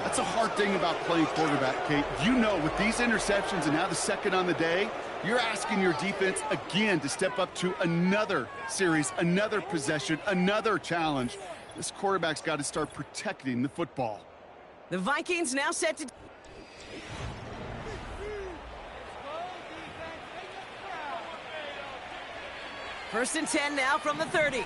Speaker 3: That's a hard thing about playing quarterback, Kate. You know, with these interceptions and now the second on the day, you're asking your defense again to step up to another series, another possession, another challenge. This quarterback's got to start protecting the football.
Speaker 2: The Vikings now set to... First and 10 now from the 30.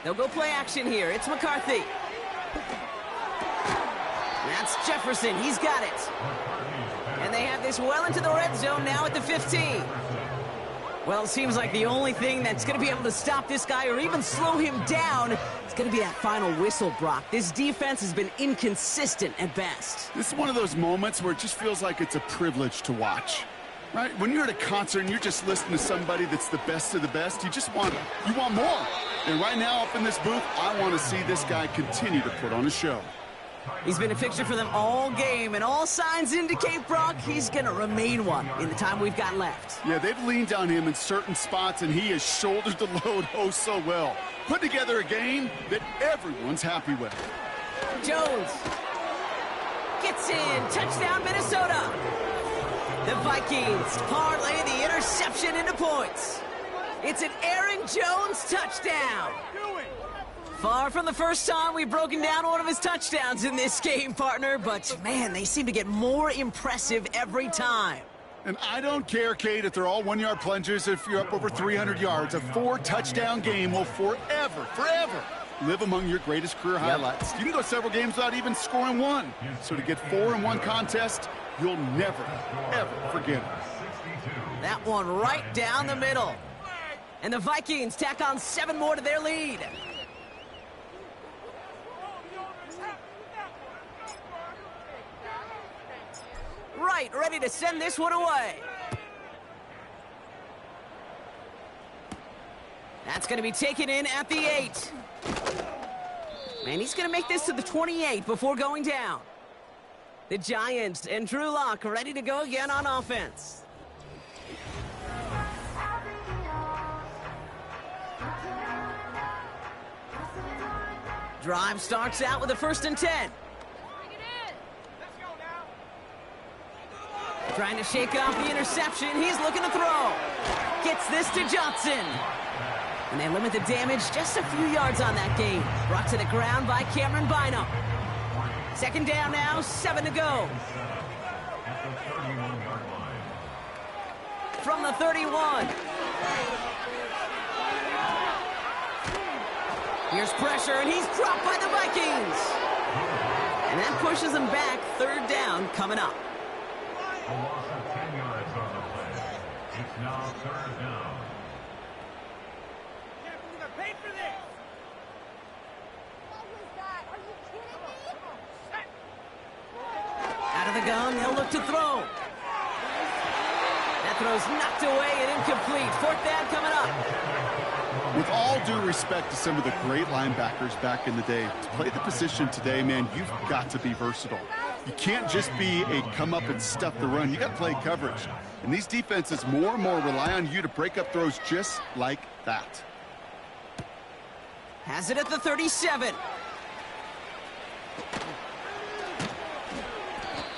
Speaker 2: They'll go play action here. It's McCarthy. That's Jefferson. He's got it. And they have this well into the red zone now at the 15. Well, it seems like the only thing that's going to be able to stop this guy or even slow him down is going to be that final whistle, Brock. This defense has been inconsistent at best.
Speaker 3: This is one of those moments where it just feels like it's a privilege to watch. Right? When you're at a concert and you're just listening to somebody that's the best of the best, you want more. And right now up in this booth, I want to see this guy continue to put on a show.
Speaker 2: He's been a fixture for them all game, and all signs indicate, Brock, he's going to remain one in the time we've got left.
Speaker 3: Yeah, they've leaned on him in certain spots, and he has shouldered the load oh so well. Put together a game that everyone's happy with.
Speaker 2: Jones gets in. Touchdown, Minnesota. The Vikings parlay the interception into points. It's an Aaron Jones touchdown. Far from the first time we've broken down one of his touchdowns in this game, partner, but man, they seem to get more impressive every time.
Speaker 3: And I don't care, Kate, if they're all one-yard plungers, if you're up over 300 yards. A 4-touchdown game will forever live among your greatest career highlights. You can go several games without even scoring one. So to get 4 in one contest, you'll never, ever forget it.
Speaker 2: That one right down the middle. And the Vikings tack on 7 more to their lead. Right, ready to send this one away. That's going to be taken in at the 8. And he's going to make this to the 28 before going down. The Giants and Drew Lock ready to go again on offense. Drive starts out with a 1st and 10. Trying to shake off the interception. He's looking to throw. Gets this to Johnson. And they limit the damage just a few yards on that game. Brought to the ground by Cameron Bynum. 2nd down now, 7 to go. From the 31. Here's pressure, and he's dropped by the Vikings. And that pushes him back. 3rd down coming up.
Speaker 4: A loss of 10 yards on the play. It's now 3rd down.
Speaker 6: Pay for this!
Speaker 2: Out of the gun, they'll look to throw. That throw's knocked away and incomplete. 4th down coming up.
Speaker 3: With all due respect to some of the great linebackers back in the day, to play the position today, man, you've got to be versatile. You can't just be a come up and stuff the run. You got to play coverage. And these defenses more and more rely on you to break up throws just like that.
Speaker 2: Has it at the 37.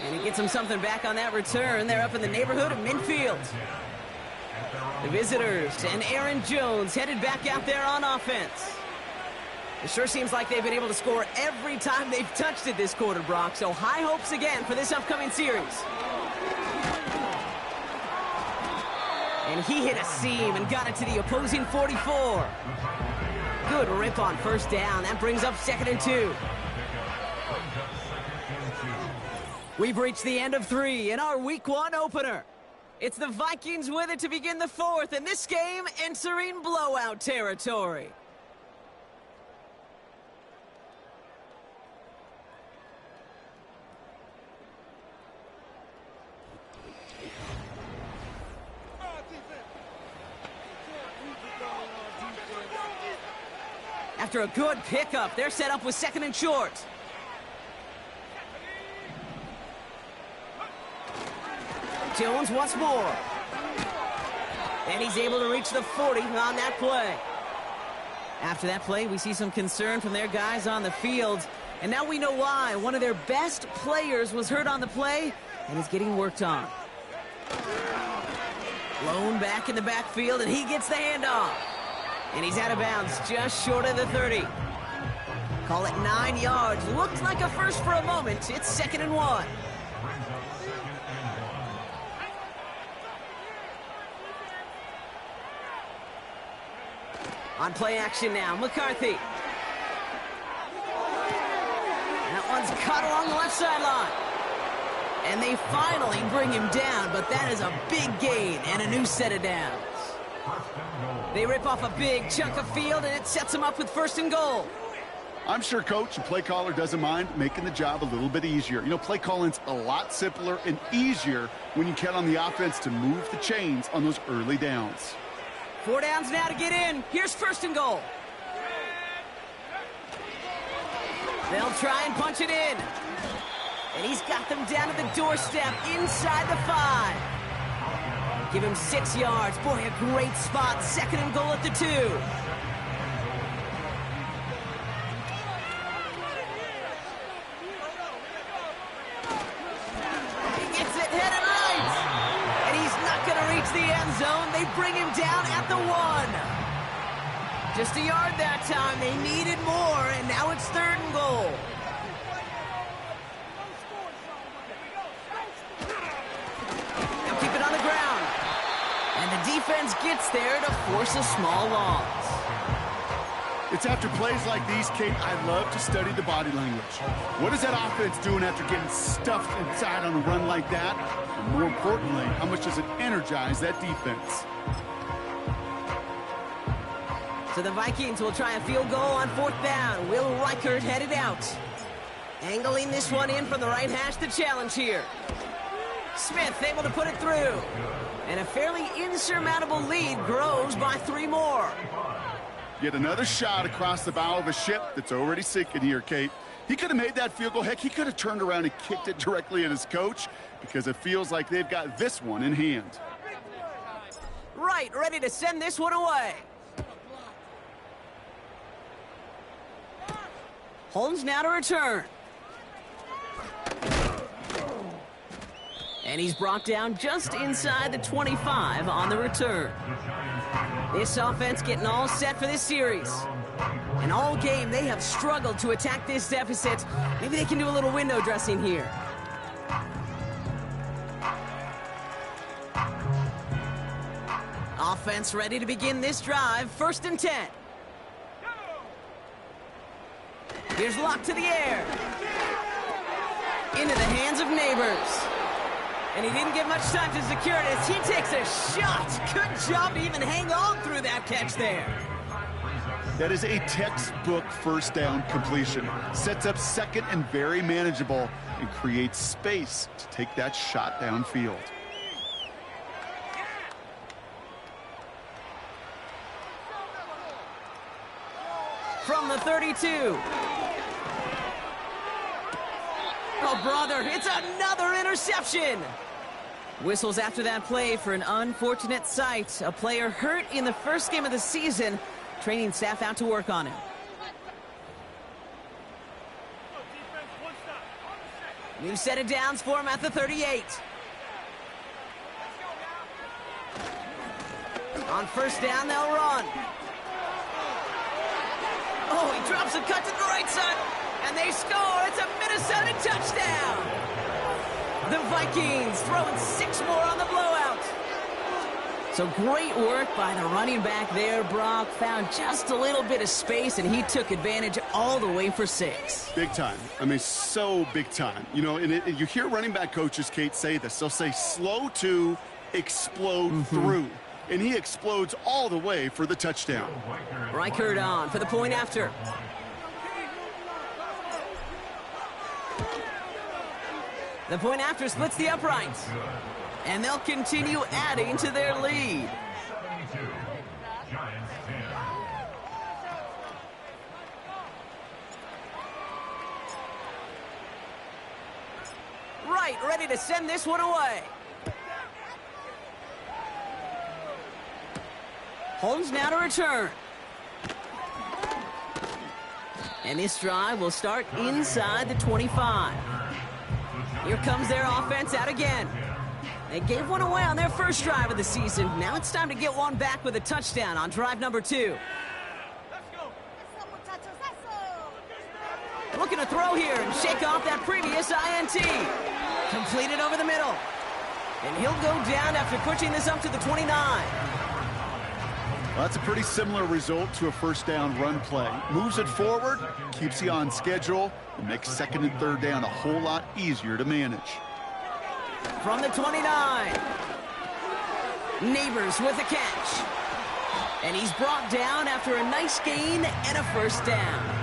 Speaker 2: And he gets him something back on that return. They're up in the neighborhood of midfield. The visitors and Aaron Jones headed back out there on offense. It sure seems like they've been able to score every time they've touched it this quarter, Brock. So high hopes again for this upcoming series. And he hit a seam and got it to the opposing 44. Good rip on 1st down. That brings up 2nd and 2. We've reached the end of 3 in our Week 1 opener. It's the Vikings with it to begin the 4th, and this game entering blowout territory. After a good pickup, they're set up with 2nd and short. Jones once more. And he's able to reach the 40 on that play. After that play, we see some concern from their guys on the field. And now we know why. One of their best players was hurt on the play and is getting worked on. Lone back in the backfield, and he gets the handoff. And he's out of bounds just short of the 30. Call it 9 yards. Looked like a first for a moment. It's 2nd and 1. On play action now, McCarthy. That one's cut along the left sideline. And they finally bring him down, but that is a big gain and a new set of downs. They rip off a big chunk of field, and it sets them up with 1st and goal.
Speaker 3: I'm sure coach and play caller doesn't mind making the job a little bit easier. You know, play calling's a lot simpler and easier when you count on the offense to move the chains on those early downs.
Speaker 2: 4 downs now to get in. Here's 1st and goal. They'll try and punch it in. And he's got them down to the doorstep inside the 5. Give him 6 yards. Boy, a great spot. 2nd and goal at the 2. He gets it headed right. And he's not going to reach the end zone. They bring him down at the 1. Just a yard that time. They needed more, and now it's 3rd and goal. They'll keep it on the ground. And the defense gets there to force a small loss.
Speaker 3: It's after plays like these, Kate, I love to study the body language. What is that offense doing after getting stuffed inside on a run like that? And more importantly, how much does it energize that defense?
Speaker 2: So the Vikings will try a field goal on 4th down. Will Reichert headed out. Angling this one in from the right hash to challenge here. Smith able to put it through. And a fairly insurmountable lead grows by 3 more.
Speaker 3: Yet another shot across the bow of a ship that's already sinking here, Kate. He could have made that field goal. Heck, he could have turned around and kicked it directly at his coach because it feels like they've got this one in hand.
Speaker 2: Right, ready to send this one away. Holmes now to return. And he's brought down just inside the 25 on the return. This offense getting all set for this series. And all game, they have struggled to attack this deficit. Maybe they can do a little window dressing here. Offense ready to begin this drive. 1st and 10. Here's Locke to the air. Into the hands of Neighbors. And he didn't get much time to secure it as he takes a shot. Good job to even hang on through that catch there.
Speaker 3: That is a textbook 1st down completion. Sets up 2nd and very manageable and creates space to take that shot downfield.
Speaker 2: From the 32. Oh, brother, it's another interception. Whistles after that play for an unfortunate sight. A player hurt in the 1st game of the season. Training staff out to work on him. New set of downs for him at the 38. On 1st down, they'll run. Oh, he drops a cut to the right side. And they score. It's a Minnesota touchdown. The Vikings throwing 6 more on the blowout. So great work by the running back there. Brock found just a little bit of space, and he took advantage all the way for 6.
Speaker 3: Big time. I mean, so big time. You know, and you hear running back coaches, Kate, say this. They'll say slow to explode through. And he explodes all the way for the touchdown.
Speaker 2: Reichert on for the point after. The point after splits the uprights. And they'll continue adding to their lead. Right, ready to send this one away. Holmes now to return. And this drive will start inside the 25. Here comes their offense out again. They gave one away on their first drive of the season. Now it's time to get one back with a touchdown on drive number 2. Looking to throw here and shake off that previous INT. Completed over the middle. And he'll go down after pushing this up to the 29.
Speaker 3: Well, that's a pretty similar result to a first down run play. Moves it forward, keeps you on schedule, and makes second and third down a whole lot easier to manage.
Speaker 2: From the 29. Neighbors with a catch. And he's brought down after a nice gain and a first down.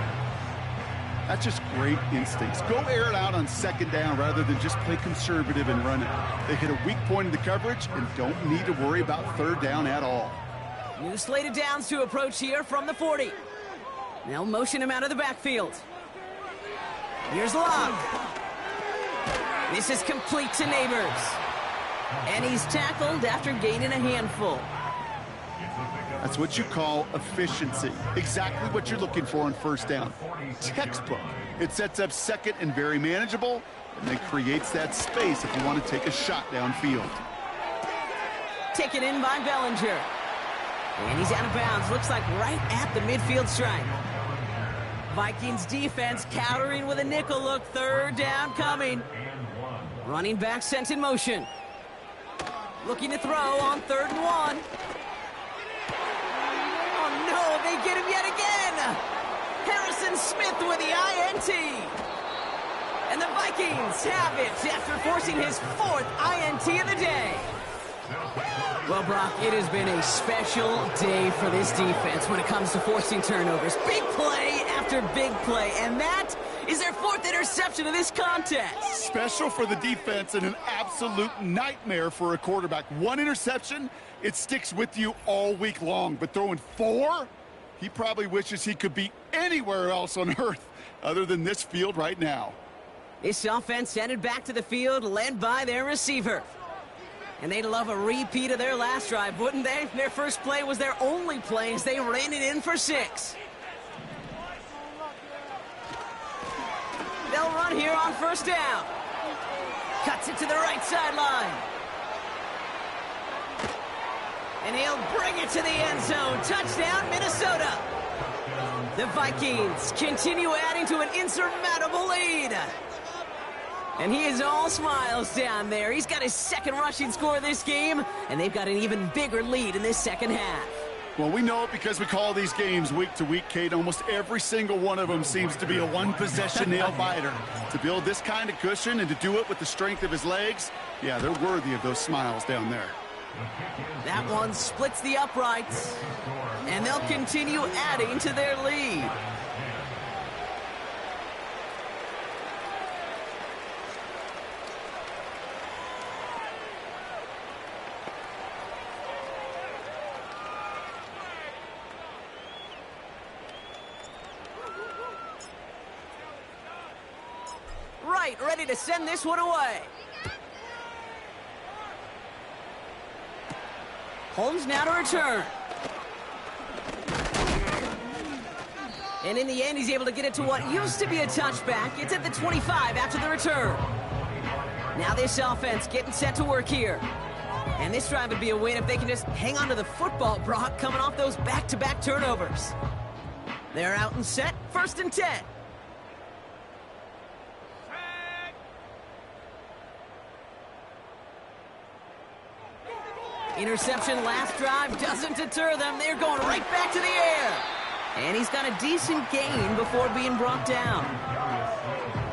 Speaker 3: That's just great instincts. Go air it out on second down rather than just play conservative and run it. They hit a weak point in the coverage and don't need to worry about third down at all.
Speaker 2: New slated downs to approach here from the 40. They'll motion him out of the backfield. Here's Locke. This is complete to Neighbors. And he's tackled after gaining a handful.
Speaker 3: That's what you call efficiency. Exactly what you're looking for on first down. Textbook. It sets up second and very manageable, and then creates that space if you want to take a shot downfield.
Speaker 2: Taken in by Bellinger. And he's out of bounds. Looks like right at the midfield stripe. Vikings defense countering with a nickel look. Third down coming. Running back sent in motion. Looking to throw on 3rd and 1. Oh no, they get him yet again. Harrison Smith with the INT. And the Vikings have it after forcing his 4th INT of the day. Well, Brock, it has been a special day for this defense when it comes to forcing turnovers. Big play after big play, and that is their 4th interception of this contest.
Speaker 3: Special for the defense and an absolute nightmare for a quarterback. 1 interception, it sticks with you all week long, but throwing 4, he probably wishes he could be anywhere else on earth other than this field right now.
Speaker 2: This offense headed back to the field, led by their receiver. And they'd love a repeat of their last drive, wouldn't they? Their first play was their only play as they ran it in for 6. They'll run here on first down. Cuts it to the right sideline. And he'll bring it to the end zone. Touchdown, Minnesota. The Vikings continue adding to an insurmountable lead. And he is all smiles down there. He's got his 2nd rushing score this game, and they've got an even bigger lead in this second half.
Speaker 3: Well, we know it because we call these games week to week, Kate. Almost every single one of them seems to be a one-possession nail-biter. To build this kind of cushion and to do it with the strength of his legs, yeah, they're worthy of those smiles down there.
Speaker 2: That one splits the uprights, and they'll continue adding to their lead. Right, ready to send this one away. Holmes now to return. And in the end, he's able to get it to what used to be a touchback. It's at the 25 after the return. Now this offense getting set to work here. And this drive would be a win if they can just hang on to the football, Brock, coming off those back-to-back turnovers. They're out and set, 1st and 10. Interception last drive doesn't deter them. They're going right back to the air. And he's got a decent gain before being brought down.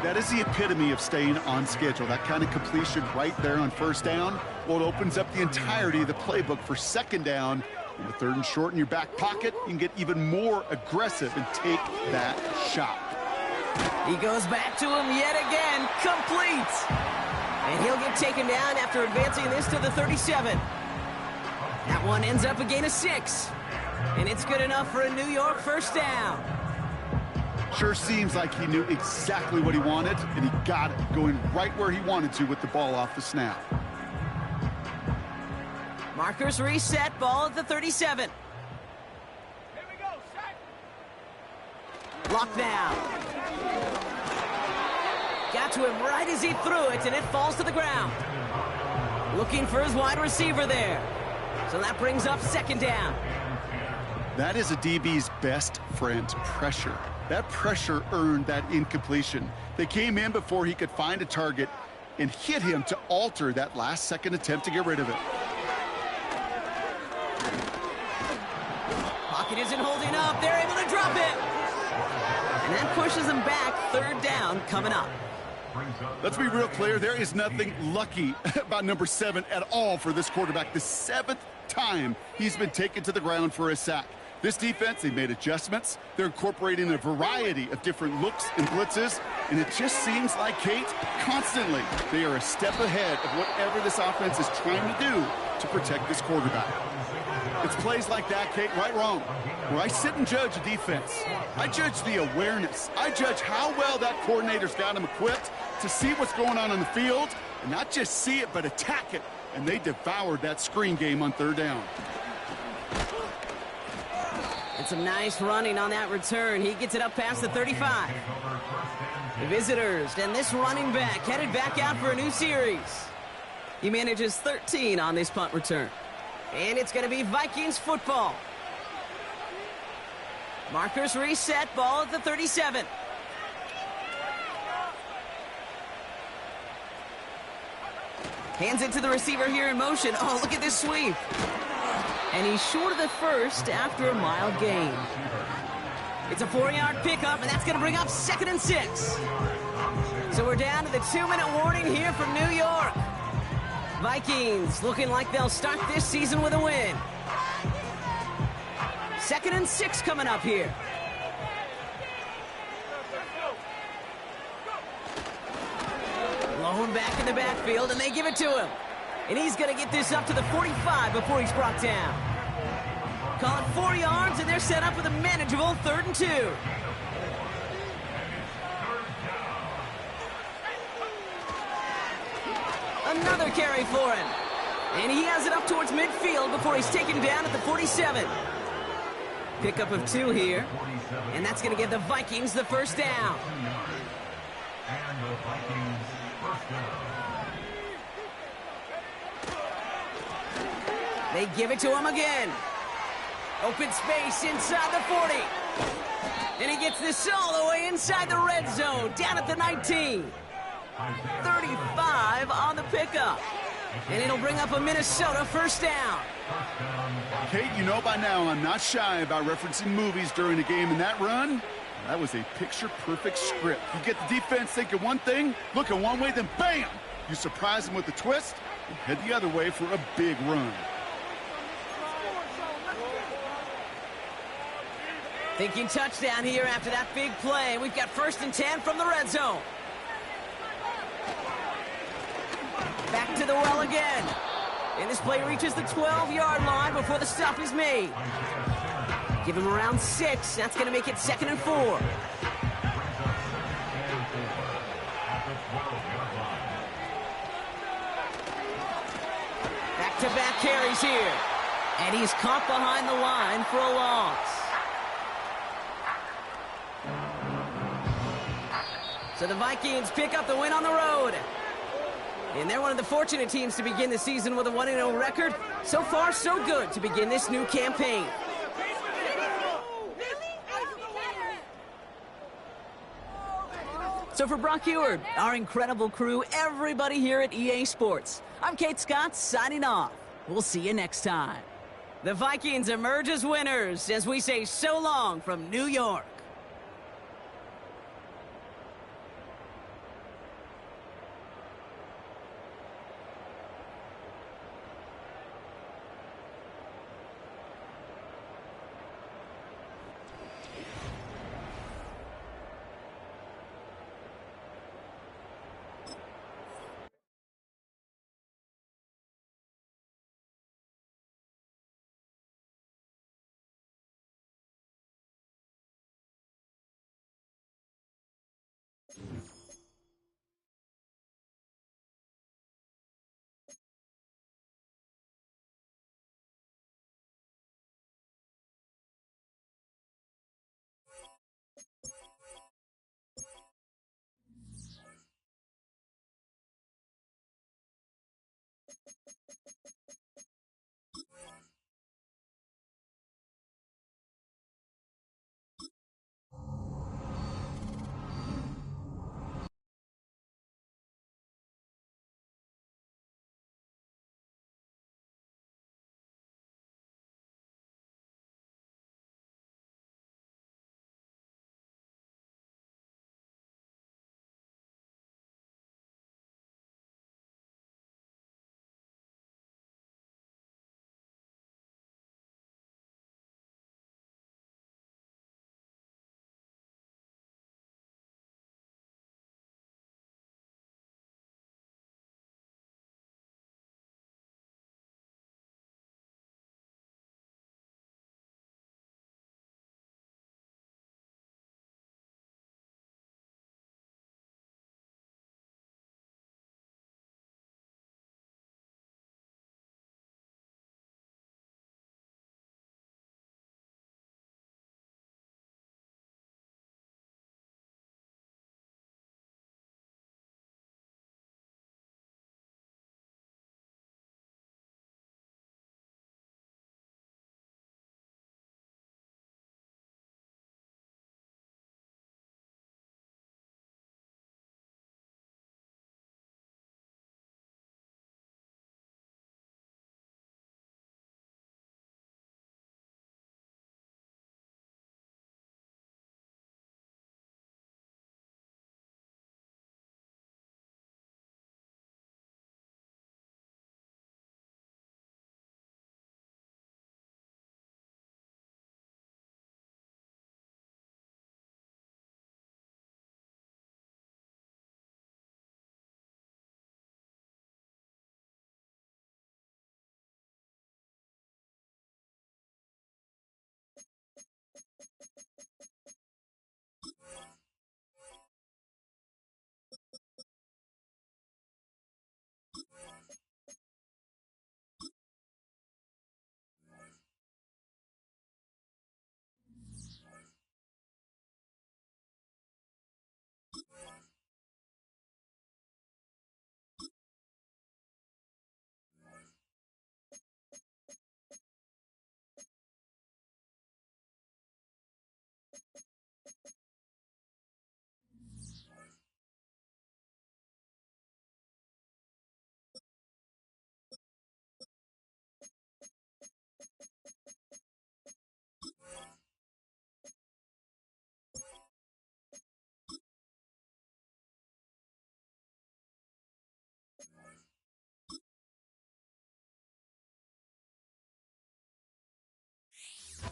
Speaker 3: That is the epitome of staying on schedule. That kind of completion right there on first down. Well, it opens up the entirety of the playbook for second down. In the 3rd and short in your back pocket, you can get even more aggressive and take that shot.
Speaker 2: He goes back to him yet again. Complete. And he'll get taken down after advancing this to the 37. That one ends up a gain of 6. And it's good enough for a New York first down.
Speaker 3: Sure seems like he knew exactly what he wanted, and he got it, going right where he wanted to with the ball off the snap.
Speaker 2: Markers reset, ball at the 37. Locked down. Got to him right as he threw it, and it falls to the ground. Looking for his wide receiver there. So that brings up second down.
Speaker 3: That is a DB's best friend, pressure. That pressure earned that incompletion. They came in before he could find a target and hit him to alter that last-second attempt to get rid of it.
Speaker 2: Pocket isn't holding up. They're able to drop it. And that pushes them back. Third down coming up.
Speaker 3: Let's be real clear. There is nothing lucky about number 7 at all for this quarterback. The 7th time he's been taken to the ground for a sack. This defense, they made adjustments. They're incorporating a variety of different looks and blitzes, and it just seems like, Kate, constantly they are a step ahead of whatever this offense is trying to do to protect this quarterback. It's plays like that, Kate, right, wrong, where I sit and judge a defense. I judge the awareness. I judge how well that coordinator's got him equipped to see what's going on the field, and not just see it, but attack it. And they devoured that screen game on third down.
Speaker 2: And some nice running on that return. He gets it up past the 35. The visitors and this running back headed back out for a new series. He manages 13 on this punt return. And it's going to be Vikings football. Markers reset, ball at the 37. Hands it to the receiver here in motion. Oh, look at this sweep. And he's short of the first after a mild gain. It's a 4-yard pickup, and that's going to bring up 2nd and 6. So we're down to the 2-minute warning here from New York. Vikings looking like they'll start this season with a win. 2nd and 6 coming up here. Lone back in the backfield, and they give it to him. And he's going to get this up to the 45 before he's brought down. Call it 4 yards, and they're set up with a manageable 3rd and 2. Another carry for him. And he has it up towards midfield before he's taken down at the 47. Pickup of 2 here. And that's going to give the Vikings the first down.
Speaker 4: And the Vikings first down.
Speaker 2: They give it to him again. Open space inside the 40. And he gets this all the way inside the red zone, down at the 19. 35 on the pickup. And it'll bring up a Minnesota first down.
Speaker 3: Kate, you know by now I'm not shy about referencing movies during a game, and that run, that was a picture-perfect script. You get the defense thinking one thing, looking one way, then bam! You surprise them with a twist, and head the other way for a big run.
Speaker 2: Thinking touchdown here after that big play. We've got 1st and 10 from the red zone. Back to the well again. And this play reaches the 12-yard line before the stop is made. Give him around 6. That's going to make it 2nd and 4. Back-to-back carries here. And he's caught behind the line for a loss. So the Vikings pick up the win on the road. And they're one of the fortunate teams to begin the season with a 1-0 record. So far, so good to begin this new campaign. So for Brock Eward, our incredible crew, everybody here at EA Sports, I'm Kate Scott signing off. We'll see you next time. The Vikings emerge as winners as we say so long from New York.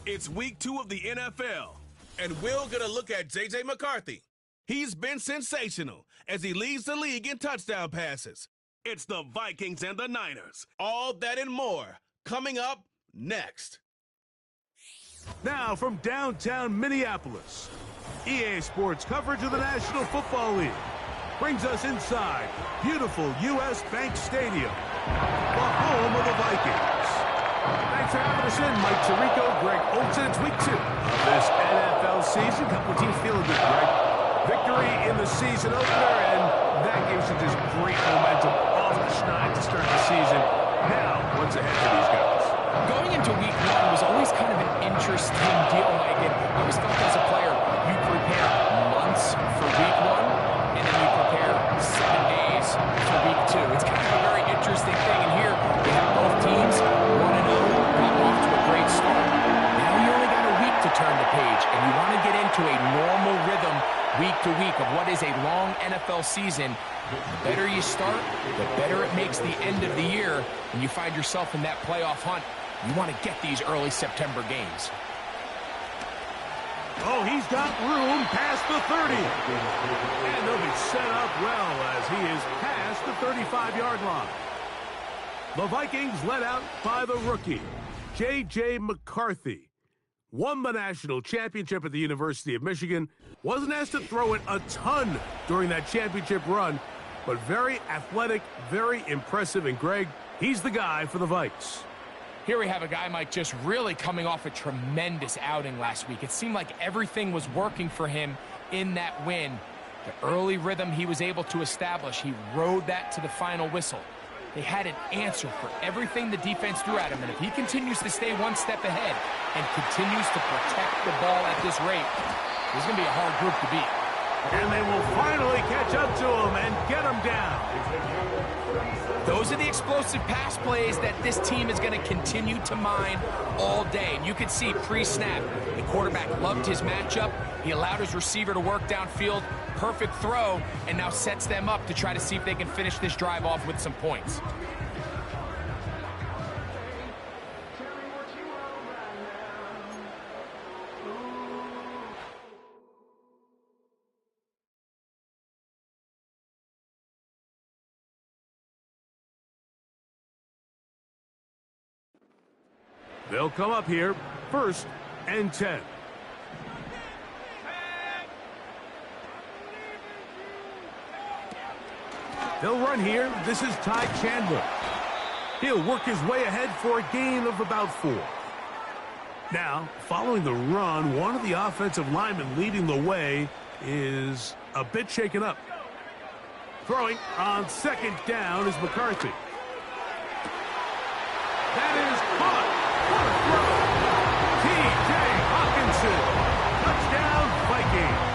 Speaker 1: It's week 2 of the NFL, and we're going to look at J.J. McCarthy. He's been sensational as he leads the league in touchdown passes. It's the Vikings and the Niners. All that and more coming up next.
Speaker 6: Now from downtown Minneapolis, EA Sports coverage of the National Football League brings us inside beautiful U.S. Bank Stadium, the home of the Vikings. Thanks for having us in, Mike Tirico, Greg Olsen. It's week 2 of this NFL season. Couple of teams feeling good, Greg. Victory in the season opener, and that gives you just great momentum off the schneid to start the season. Now, what's ahead for these guys?
Speaker 7: Going into week 1 was always kind of an interesting deal, Mike. And I always felt as a player, you prepare months for week 1, and then you prepare 7 days for week 2. It's kind of a very interesting thing. And here, we have both teams 1-0, got off to a great start. Now you only got a week to turn the page, and you want to get into a normal rhythm week to week of what is a long NFL season. The better you start, the better it makes the end of the year, and you find yourself in that playoff hunt. You want to get these early September games.
Speaker 6: Oh, he's got room past the 30. And they'll be set up well as he is past the 35-yard line. The Vikings led out by the rookie, J.J. McCarthy. won the national championship at the University of Michigan, wasn't asked to throw it a ton during that championship run, but very athletic, very impressive, and Greg, he's the guy for the Vikes.
Speaker 7: Here we have a guy, Mike, just really coming off a tremendous outing last week. It seemed like everything was working for him in that win. The early rhythm he was able to establish, he rode that to the final whistle. They had an answer for everything the defense threw at him, and if he continues to stay one step ahead and continues to protect the ball at this rate, this is going to be a hard group to beat.
Speaker 6: And they will finally catch up to him and get him down.
Speaker 7: Those are the explosive pass plays that this team is going to continue to mine all day. And you could see pre-snap, the quarterback loved his matchup. He allowed his receiver to work downfield, perfect throw, and now sets them up to try to see if they can finish this drive off with some points.
Speaker 6: They'll come up here, 1st and 10. They'll run here. This is Ty Chandler. He'll work his way ahead for a gain of about 4. Now, following the run, one of the offensive linemen leading the way is a bit shaken up. Throwing on 2nd down is McCarthy. That is caught. What a throw. T.J. Hawkinson. Touchdown, Vikings.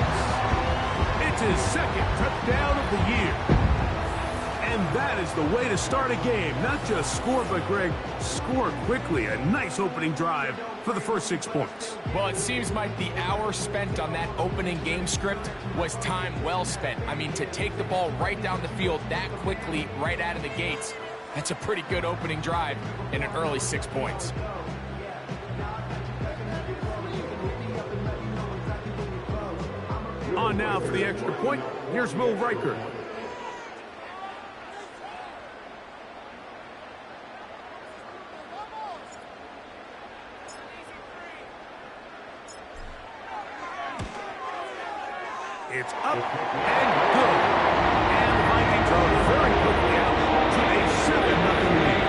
Speaker 6: It's his 2nd touchdown of the year. And that is the way to start a game. Not just score, but, Greg, score quickly. A nice opening drive for the first 6 points.
Speaker 7: Well, it seems like the hour spent on that opening game script was time well spent. I mean, to take the ball right down the field that quickly, right out of the gates, that's a pretty good opening drive and an early 6 points.
Speaker 6: On now for the extra point. Here's Will Riker. It's up and good. And the Vikings are very quickly out to a 7-0 lead.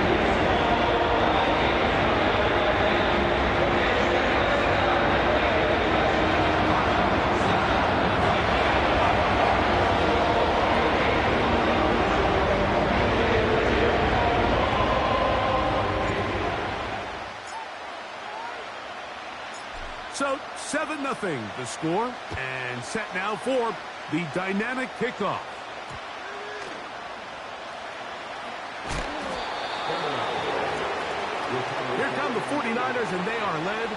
Speaker 6: So 7-0 the score, and set now for the dynamic kickoff. Here come the 49ers, and they are led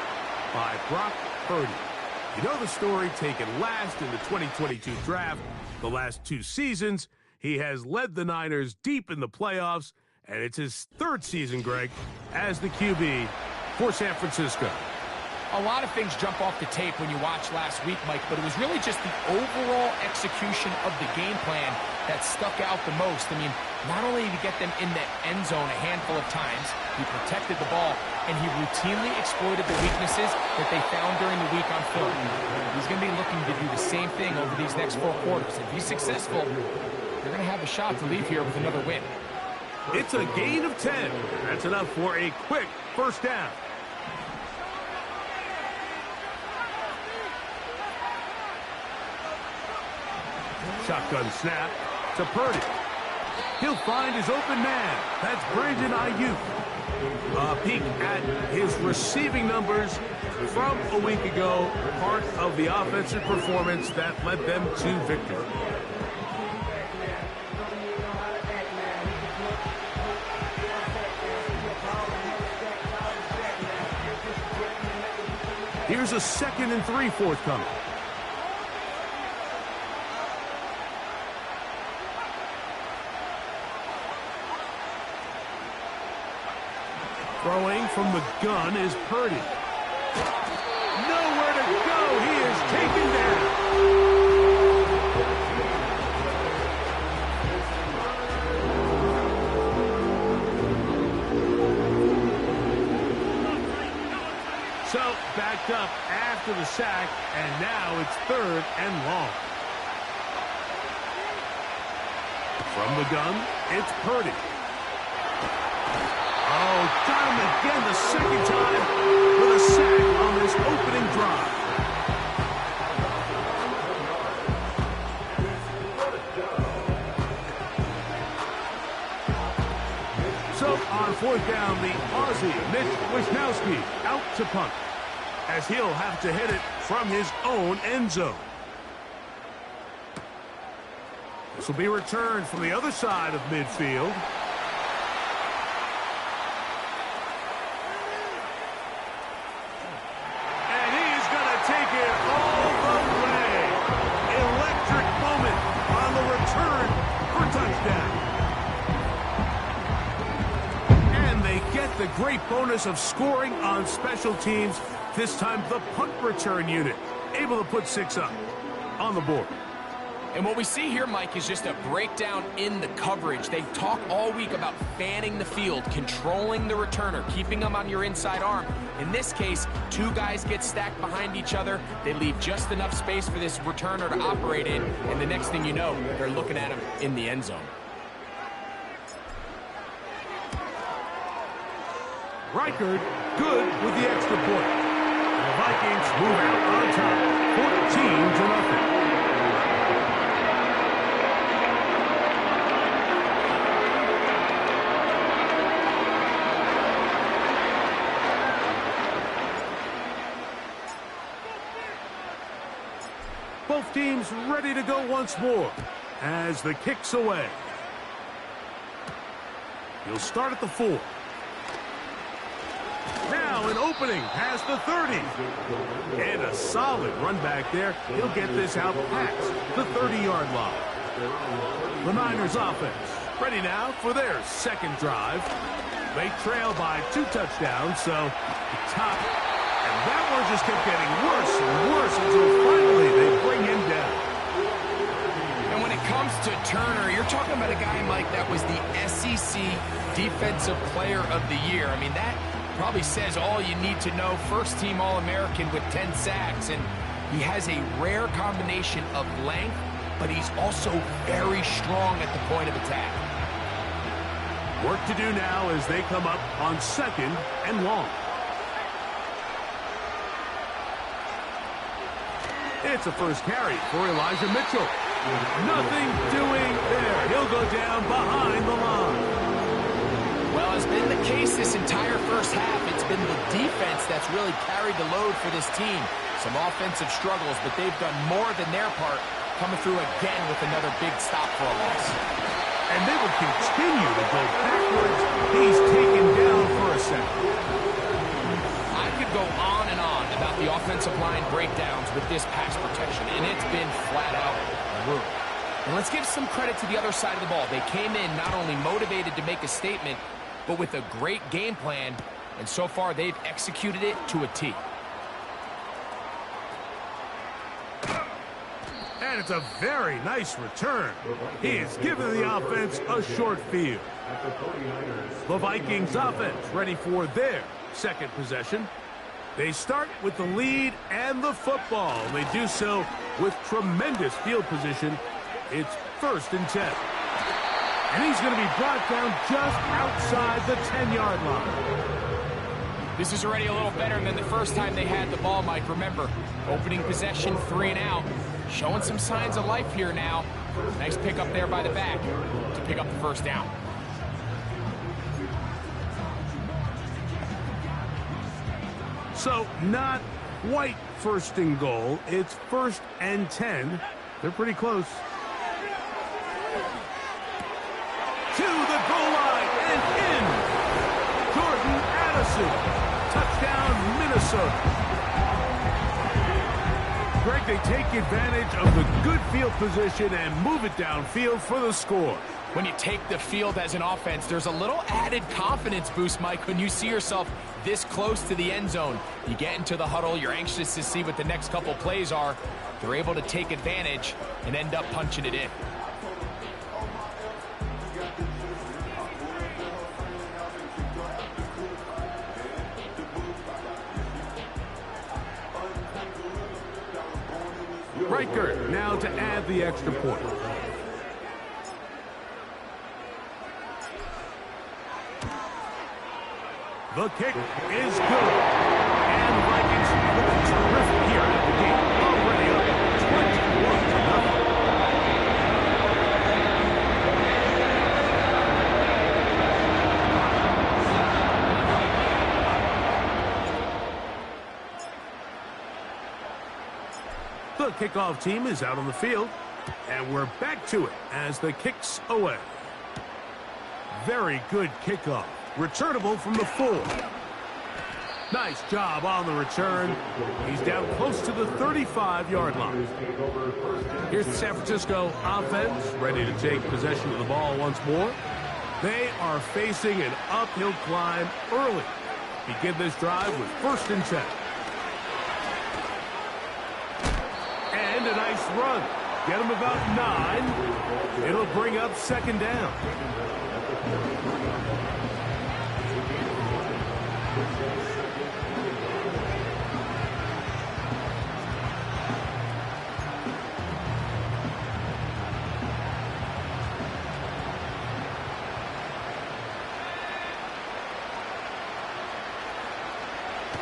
Speaker 6: by Brock Purdy. You know the story, taken last in the 2022 draft. The last 2 seasons, he has led the Niners deep in the playoffs, and it's his 3rd season, Greg, as the QB for San Francisco.
Speaker 7: A lot of things jump off the tape when you watch last week, Mike, but it was really just the overall execution of the game plan that stuck out the most. I mean, not only did he get them in the end zone a handful of times, he protected the ball, and he routinely exploited the weaknesses that they found during the week on film. He's going to be looking to do the same thing over these next 4 quarters. If he's successful, they're going to have a shot to leave here with another win.
Speaker 6: It's a gain of 10. That's enough for a quick 1st down. Shotgun snap to Purdy. He'll find his open man. That's Brandon Ayuk. A peek at his receiving numbers from a week ago. Part of the offensive performance that led them to victory. Here's a 2nd and 3 forthcoming. Throwing from the gun is Purdy. Nowhere to go. He is taken down. So back picked up after the sack, and now it's 3rd and long. From the gun, it's Purdy. Oh, got him again the second time with a sack on this opening drive. So on 4th down, the Aussie, Mitch Wisnowski, out to punt, as he'll have to hit it from his own end zone. This will be returned from the other side of midfield. And he's going to take it all the way. Electric moment on the return for touchdown. And they get the great bonus of scoring on special teams. This time the punt return unit able to put 6 up on the board.
Speaker 7: And what we see here, Mike, is just a breakdown in the coverage. They talk all week about fanning the field, controlling the returner, keeping them on your inside arm. In this case, 2 guys get stacked behind each other. They leave just enough space for this returner to operate in, and the next thing you know, they're looking at him in the end zone.
Speaker 6: Reichard, good with the extra point. The Vikings move out on top, 14-0. Both teams ready to go once more as the kick's away. He'll start at the 4. Now an opening past the 30. And a solid run back there. He'll get this out past the 30-yard line. The Niners offense ready now for their second drive. They trail by 2 touchdowns, so the top. And that one just kept getting worse and worse until finally they bring him down.
Speaker 7: And when it comes to Turner, you're talking about a guy, Mike, that was the SEC Defensive Player of the Year. I mean, that probably says all you need to know. First-team All-American with 10 sacks, and he has a rare combination of length, but he's also very strong at the point of attack.
Speaker 6: Work to do now as they come up on 2nd and long. It's a first carry for Elijah Mitchell. Nothing doing there. He'll go down behind the line.
Speaker 7: Well, it's been the case this entire first half. It's been the defense that's really carried the load for this team. Some offensive struggles, but they've done more than their part, coming through again with another big stop for a loss.
Speaker 6: And they will continue to go backwards. He's taken down for a second.
Speaker 7: I could go on and on about the offensive line breakdowns with this pass protection, and it's been flat out brutal. And let's give some credit to the other side of the ball. They came in not only motivated to make a statement, but with a great game plan, and so far they've executed it to a T.
Speaker 6: And it's a very nice return. He has given the offense a short field. The Vikings offense ready for their second possession. They start with the lead and the football. They do so with tremendous field position. It's 1st and 10. And he's going to be brought down just outside the 10-yard line.
Speaker 7: This is already a little better than the first time they had the ball, Mike. Remember, opening possession, 3 and out. Showing some signs of life here now. Nice pick up there by the back to pick up the first down.
Speaker 6: So not quite 1st and goal. It's 1st and 10. They're pretty close. To the goal line and in. Jordan Addison. Touchdown, Minnesota. Greg, they take advantage of the good field position and move it downfield for the score.
Speaker 7: When you take the field as an offense, there's a little added confidence boost, Mike, when you see yourself this close to the end zone. You get into the huddle, you're anxious to see what the next couple plays are. They're able to take advantage and end up punching it in.
Speaker 6: striker now to add the extra point. The kick is good. And the Vikings looking terrific here at the game. Already up 21-0. The kickoff team is out on the field. And we're back to it as the kick's away. Very good kickoff. Returnable from the 4. Nice job on the return. He's down close to the 35-yard line. Here's the San Francisco offense, ready to take possession of the ball once more. They are facing an uphill climb early. Begin this drive with 1st and 10. And a nice run. Get him about 9. It'll bring up 2nd down.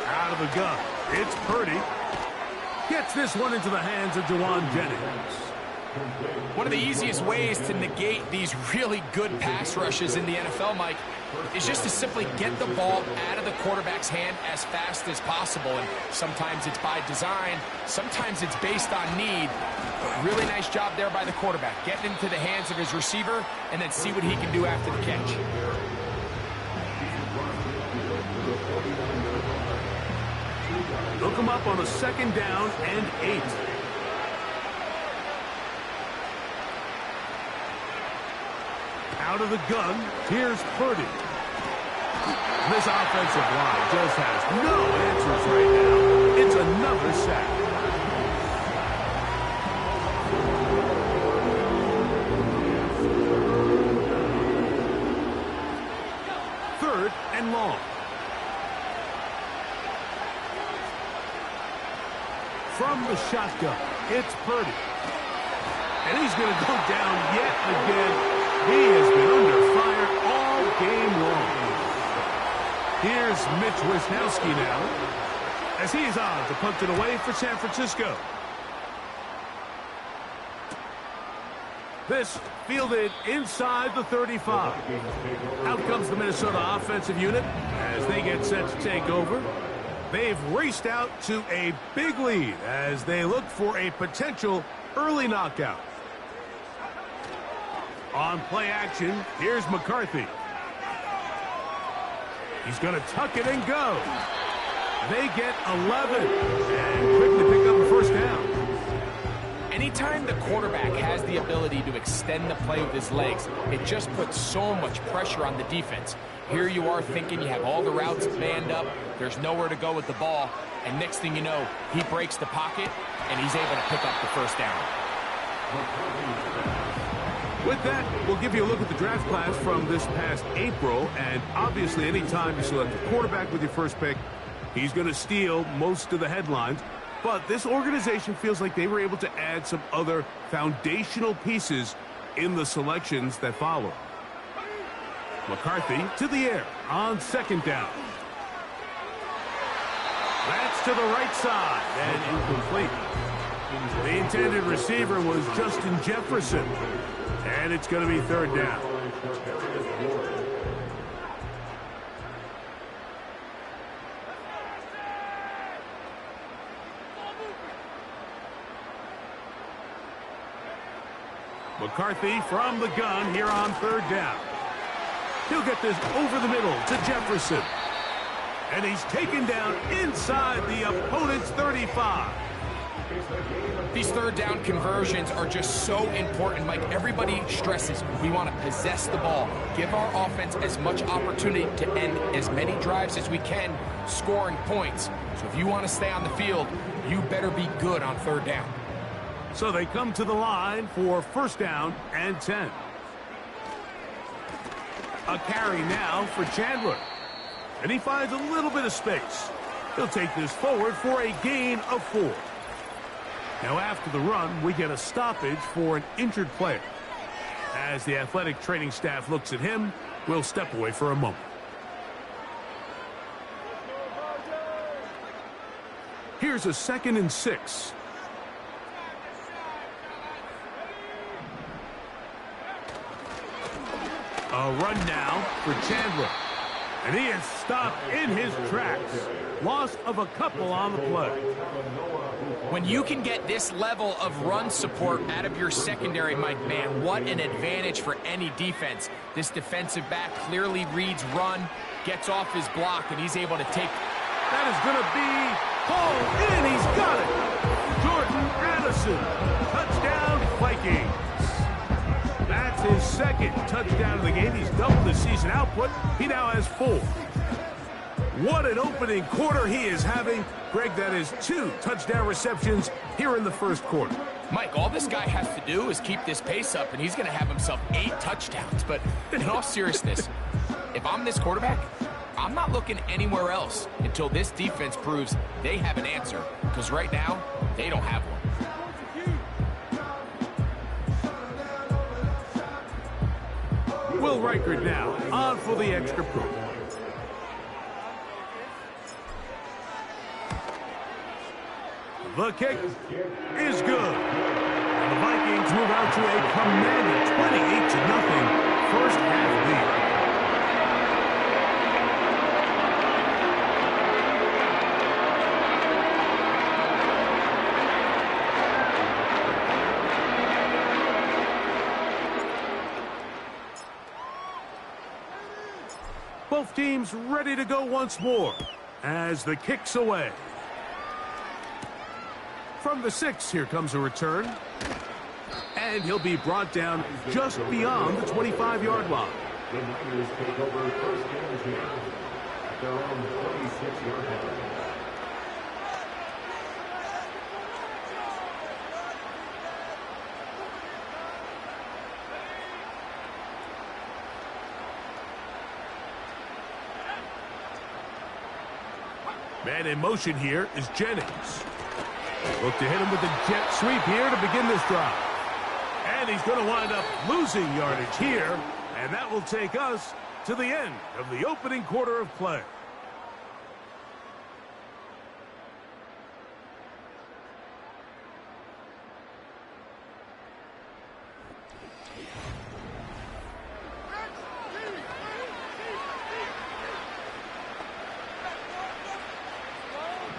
Speaker 6: Out of the gun. It's Purdy. Gets this one into the hands of Jawan Jennings.
Speaker 7: One of the easiest ways to negate these really good pass rushes in the NFL, Mike, is just to simply get the ball out of the quarterback's hand as fast as possible. And sometimes it's by design, sometimes it's based on need. Really nice job there by the quarterback, getting into the hands of his receiver and then see what he can do after the catch.
Speaker 6: They'll come up on a 2nd down and 8. Out of the gun, here's Purdy. This offensive line just has no answers right now. It's another sack. Third and long. From the shotgun, it's Purdy. And he's going to go down yet again. He has been under fire all game long. Here's Mitch Wisnowski now, as he is on to punt it away for San Francisco. This fielded inside the 35. Out comes the Minnesota offensive unit as they get set to take over. They've raced out to a big lead as they look for a potential early knockout. On play action, here's McCarthy. He's going to tuck it and go. They get 11 and quickly pick up a 1st down.
Speaker 7: Anytime the quarterback has the ability to extend the play with his legs, it just puts so much pressure on the defense. Here you are thinking you have all the routes manned up, there's nowhere to go with the ball, and next thing you know, he breaks the pocket, and he's able to pick up the 1st down.
Speaker 6: With that, we'll give you a look at the draft class from this past April, and obviously anytime you select a quarterback with your 1st pick, he's going to steal most of the headlines. But this organization feels like they were able to add some other foundational pieces in the selections that follow. McCarthy to the air on 2nd down. That's to the right side and incomplete. The intended receiver was Justin Jefferson. And it's going to be 3rd down. McCarthy from the gun here on 3rd down. He'll get this over the middle to Jefferson. And he's taken down inside the opponent's 35.
Speaker 7: These 3rd down conversions are just so important, Mike. Everybody stresses we want to possess the ball, give our offense as much opportunity to end as many drives as we can, scoring points. So if you want to stay on the field, you better be good on 3rd down.
Speaker 6: So they come to the line for 1st down and 10. A carry now for Chandler. And he finds a little bit of space. He'll take this forward for a gain of 4. Now after the run, we get a stoppage for an injured player. As the athletic training staff looks at him, we'll step away for a moment. Here's a 2nd and 6. A run now for Chandler. And he is stopped in his tracks. Loss of a couple on the play.
Speaker 7: When you can get this level of run support out of your secondary, Mike, man, what an advantage for any defense. This defensive back clearly reads run, gets off his block, and he's able to take.
Speaker 6: That is going to be pulled in. He's got it. Jordan Addison. Touchdown, Vikings. That's his 2nd touchdown of the game. He's doubled his season output. He now has 4. What an opening quarter he is having. Greg, that is 2 touchdown receptions here in the first quarter.
Speaker 7: Mike, all this guy has to do is keep this pace up, and he's going to have himself 8 touchdowns. But in all seriousness, if I'm this quarterback, I'm not looking anywhere else until this defense proves they have an answer. Because right now, they don't have one.
Speaker 6: Will Reichert now on for the extra point. The kick is good. And the Vikings move out to a commanding 28-0 first half lead. Both teams ready to go once more as the kick's away. From the 6, here comes a return. And he'll be brought down just beyond the 25-yard line.
Speaker 4: The Niners take over first and 10 at their own 26-yard line.
Speaker 6: Man in motion here is Jennings. Look to hit him with the jet sweep here to begin this drive. And he's going to wind up losing yardage here, and that will take us to the end of the opening quarter of play.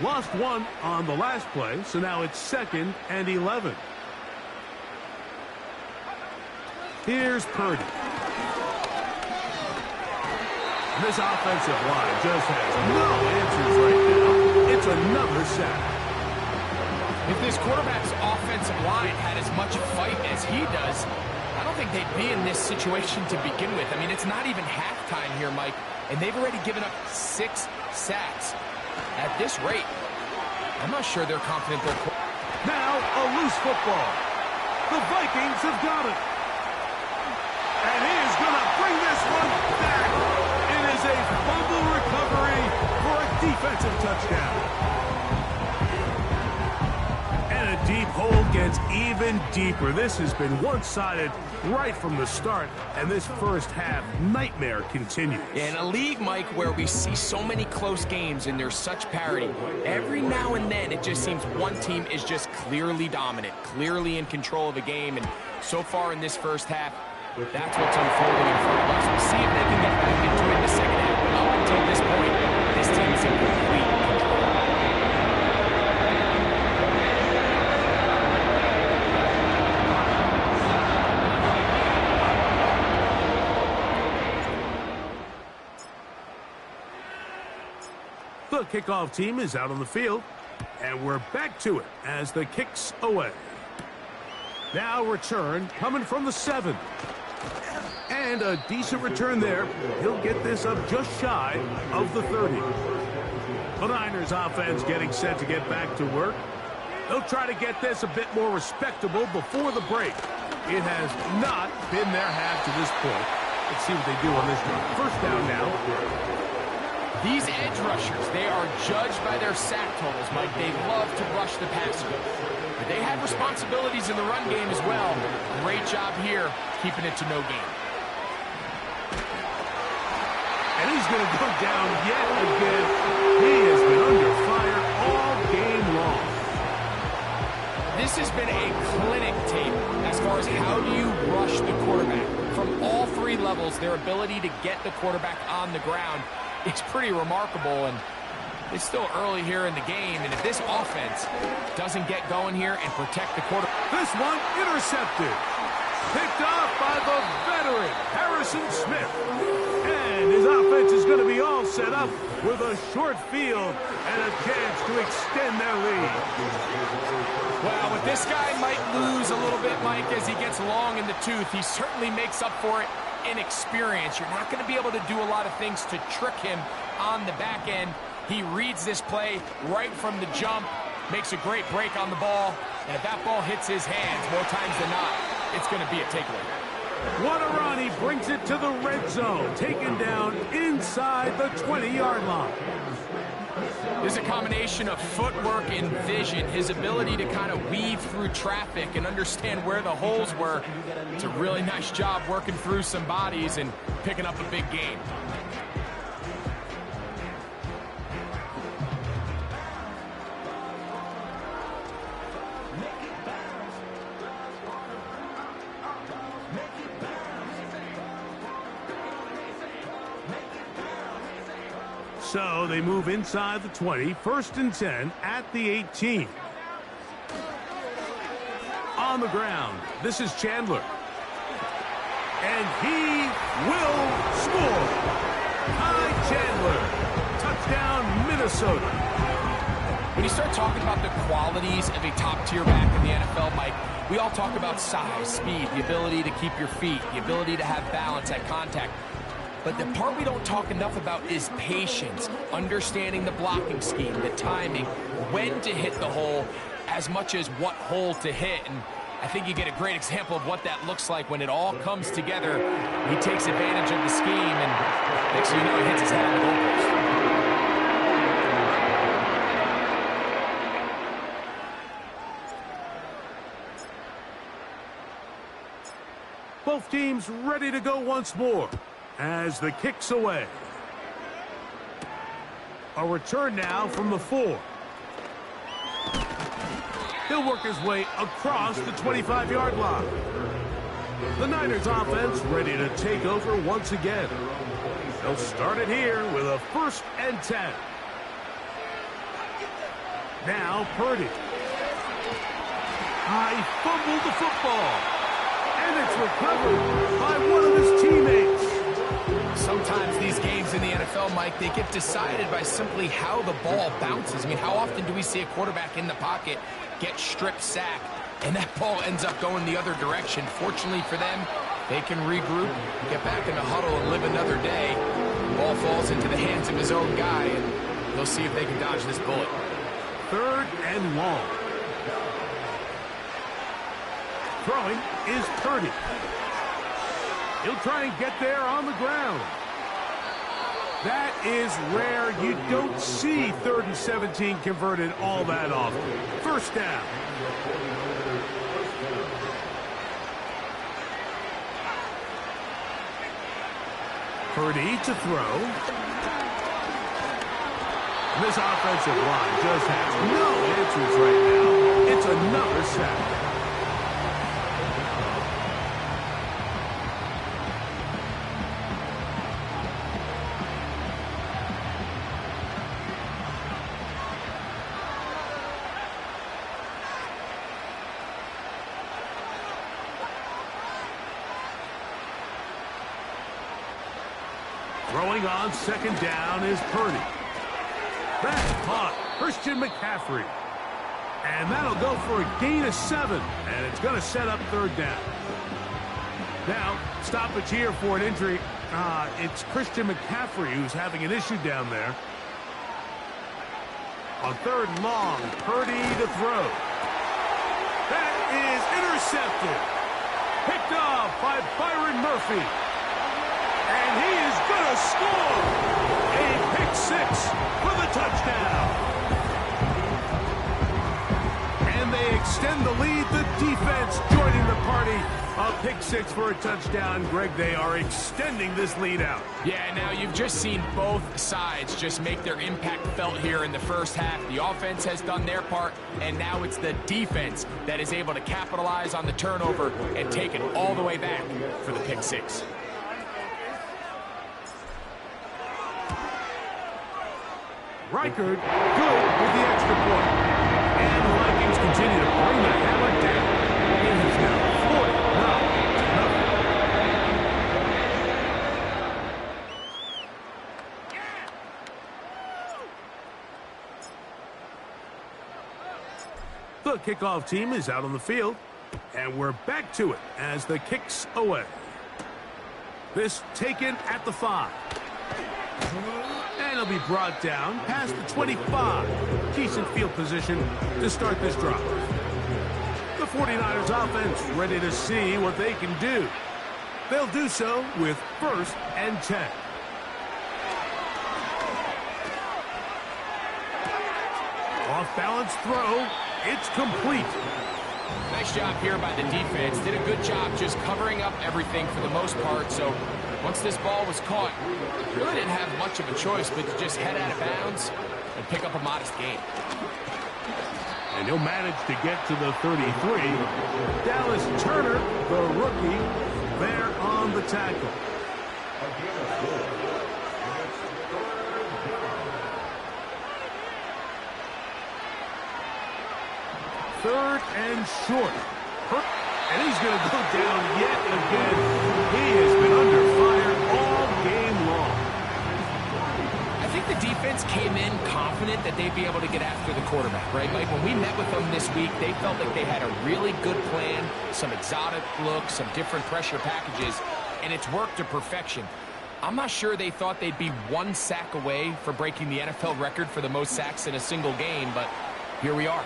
Speaker 6: Lost 1 on the last play, so now it's 2nd and 11. Here's Purdy. This offensive line just has no answers right now. It's another sack.
Speaker 7: If this quarterback's offensive line had as much fight as he does, I don't think they'd be in this situation to begin with. I mean, it's not even halftime here, Mike, and they've already given up 6 sacks. At this rate, I'm not sure they're confident they'll...
Speaker 6: Now, a loose football. The Vikings have got it. And he is going to bring this one back. It is a fumble recovery for a defensive touchdown. And a deep hole gets even deeper. This has been one-sided right from the start, and this first half nightmare continues.
Speaker 7: In a league, Mike, where we see so many close games and there's such parity, every now and then it just seems one team is just clearly dominant, clearly in control of the game, and so far in this first half, that's what's unfolding in front of us. We'll see if they can get back into it in the second half, but up until this point, this team's in complete control.
Speaker 6: The kickoff team is out on the field, and we're back to it as the kick's away. Now return coming from the 7. And a decent return there. He'll get this up just shy of the 30. The Niners offense getting set to get back to work. They'll try to get this a bit more respectable before the break. It has not been their half to this point. Let's see what they do on this one. First down now.
Speaker 7: These edge rushers, they are judged by their sack totals, Mike. They love to rush the passer. But they have responsibilities in the run game as well. Great job here, keeping it to no gain.
Speaker 6: And he's going to go down yet again. He has been under fire all game long.
Speaker 7: This has been a clinic tape as far as how do you rush the quarterback. From all three levels, their ability to get the quarterback on the ground is pretty remarkable, and it's still early here in the game, and if this offense doesn't get going here and protect the quarterback.
Speaker 6: This one intercepted. Picked off by the veteran, Harrison Smith. And his offense is going to be all set up with a short field and a chance to extend their lead.
Speaker 7: Well, with this guy might lose a little bit, Mike, as he gets long in the tooth. He certainly makes up for it in experience. You're not going to be able to do a lot of things to trick him on the back end. He reads this play right from the jump, makes a great break on the ball, and if that ball hits his hands more times than not, it's going to be a takeaway.
Speaker 6: What a run. He brings it to the red zone, taken down inside the 20-yard line.
Speaker 7: There's a combination of footwork and vision, his ability to kind of weave through traffic and understand where the holes were. It's a really nice job working through some bodies and picking up a big gain.
Speaker 6: So they move inside the 20, 1st and 10 at the 18. On the ground, this is Chandler. And he will score. Ty Chandler, touchdown Minnesota.
Speaker 7: When you start talking about the qualities of a top-tier back in the NFL, Mike, we all talk about size, speed, the ability to keep your feet, the ability to have balance at contact. But the part we don't talk enough about is patience, understanding the blocking scheme, the timing, when to hit the hole, as much as what hole to hit. And I think you get a great example of what that looks like when it all comes together. He takes advantage of the scheme, and next thing you know, he hits his head on the goalpost.
Speaker 6: Both teams ready to go once more as the kick's away. A return now from the 4. He'll work his way across the 25-yard line. The Niners offense ready to take over once again. They'll start it here with a 1st and 10. Now Purdy. He fumbled the football. And it's recovered by one of his teammates.
Speaker 7: Sometimes these games in the NFL, Mike, they get decided by simply how the ball bounces. I mean, how often do we see a quarterback in the pocket get strip sacked, and that ball ends up going the other direction? Fortunately for them, they can regroup, get back in the huddle, and live another day. The ball falls into the hands of his own guy, and they'll see if they can dodge this bullet.
Speaker 6: 3rd and long. Throwing is Purdy. He'll try and get there on the ground. That is rare. You don't see 3rd and 17 converted all that often. 1st down. Purdy to throw. This offensive line just has no answers right now. It's another sack. Throwing on 2nd down is Purdy. That's caught. Christian McCaffrey. And that'll go for a gain of 7. And it's going to set up 3rd down. Now, stoppage here for an injury. It's Christian McCaffrey who's having an issue down there. On 3rd and long, Purdy to throw. That is intercepted. Picked off by Byron Murphy. And he is going to score a pick 6 for the touchdown. And they they extend the lead. The defense joining the party. A pick six for a touchdown. Greg, they are extending this lead out.
Speaker 7: Yeah, now you've just seen both sides just make their impact felt here in the first half. The offense has done their part, and now it's the defense that is able to capitalize on the turnover and take it all the way back for the pick six.
Speaker 6: Reichard, good with the extra point. And the Vikings continue to bring the hammer down. It is now 49-0. The kickoff team is out on the field, and we're back to it as the kick's away. This taken at the 5. And it'll be brought down past the 25. Decent field position to start this drive. The 49ers offense ready to see what they can do. They'll do so with 1st and 10. Off-balance throw. It's complete.
Speaker 7: Nice job here by the defense. Did a good job just covering up everything for the most part. So once this ball was caught, really didn't have much of a choice but to just head out of bounds and pick up a modest gain.
Speaker 6: And he'll manage to get to the 33. Dallas Turner, the rookie, there on the tackle. Third and short. And he's going to go down yet again. He has been under fire all game long.
Speaker 7: I think the defense came in confident that they'd be able to get after the quarterback, right? Like when we met with them this week, they felt like they had a really good plan, some exotic looks, some different pressure packages, and it's worked to perfection. I'm not sure they thought they'd be 1 sack away for breaking the NFL record for the most sacks in a single game, but here we are.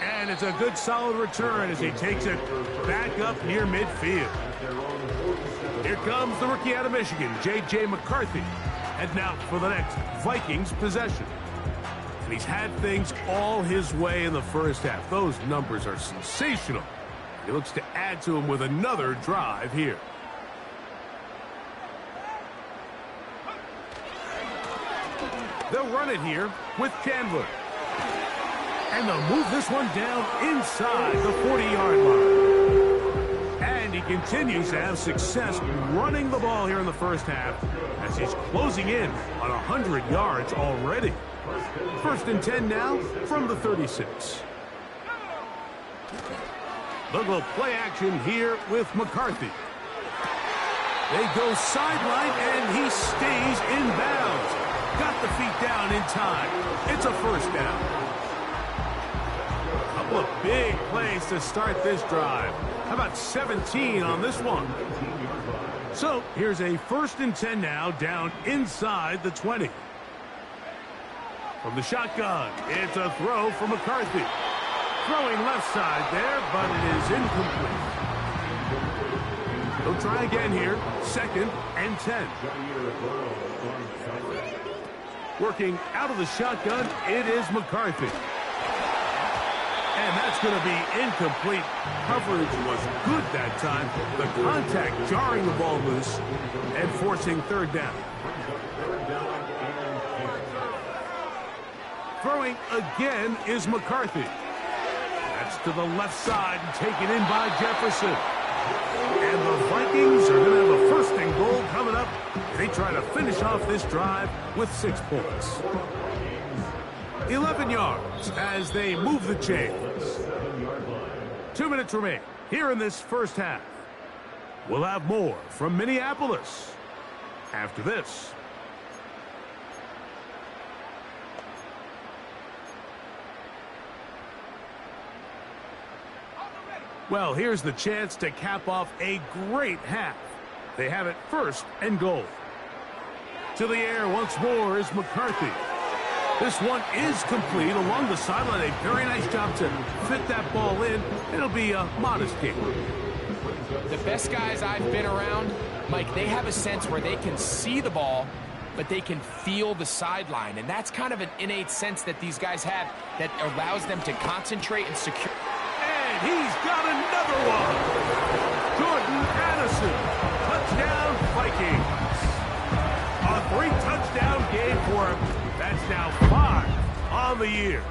Speaker 6: And it's a good solid return as he takes it back up near midfield. Here comes the rookie out of Michigan, J.J. McCarthy, heading out for the next Vikings possession. And he's had things all his way in the first half. Those numbers are sensational. He looks to add to them with another drive here. They'll run it here with Chandler. And they'll move this one down inside the 40-yard line. And he continues to have success running the ball here in the first half as he's closing in on 100 yards already. 1st and 10 now from the 36. They'll go play action here with McCarthy. They go sideline, and he stays in bounds. Got the feet down in time. It's a 1st down. Couple of big plays to start this drive. How about 17 on this one? So here's a 1st and 10 now, down inside the 20. From the shotgun, it's a throw for McCarthy. Throwing left side there, but it is incomplete. He'll try again here, 2nd and 10. Working out of the shotgun, it is McCarthy. And that's going to be incomplete. Coverage was good that time. The contact jarring the ball loose and forcing 3rd down. Throwing again is McCarthy. That's to the left side and taken in by Jefferson. And the Vikings are going to have a 1st and goal coming up. They try to finish off this drive with 6 points. 11 yards as they move the chains. 2 minutes remain here in this first half. We'll have more from Minneapolis after this. Well, here's the chance to cap off a great half. They have it 1st and goal. To the air once more is McCarthy. This one is complete along the sideline. A very nice job to fit that ball in. It'll be a modest gain.
Speaker 7: The best guys I've been around, Mike, they have a sense where they can see the ball but they can feel the sideline. And that's kind of an innate sense that these guys have that allows them to concentrate and secure.
Speaker 6: And he's got another one. Jordan Addison. Touchdown, Vikings. A 3-touchdown game for him. That's now 5 on the year.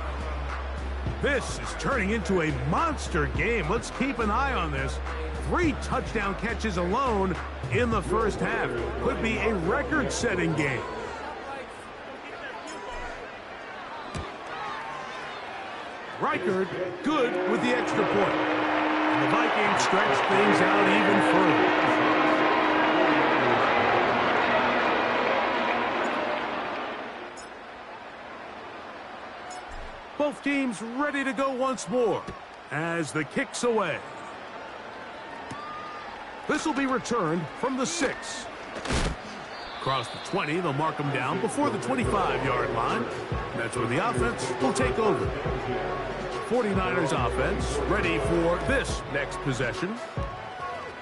Speaker 6: This is turning into a monster game. Let's keep an eye on this. 3 touchdown catches alone in the first half. Could be a record-setting game. Reichard good with the extra point. And the Vikings stretch things out even further. Both teams ready to go once more as the kick's away. This will be returned from the 6. Across the 20, they'll mark them down before the 25-yard line. That's where the offense will take over. 49ers offense ready for this next possession.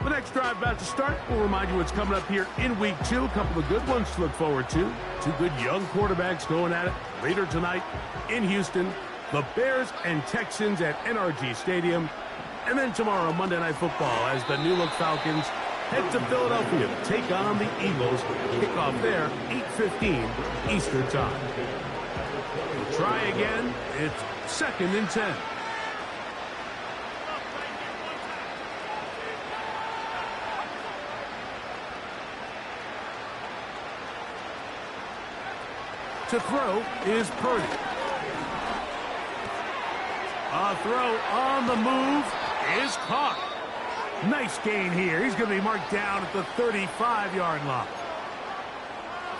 Speaker 6: The next drive about to start. We'll remind you what's coming up here in Week 2. A couple of good ones to look forward to. 2 good young quarterbacks going at it later tonight in Houston. The Bears and Texans at NRG Stadium. And then tomorrow, Monday Night Football, as the new-look Falcons head to Philadelphia to take on the Eagles. Kickoff there, 8:15 Eastern Time. We'll try again. It's 2nd and 10. To throw is Purdy. A throw on the move is caught. Nice gain here. He's going to be marked down at the 35-yard line.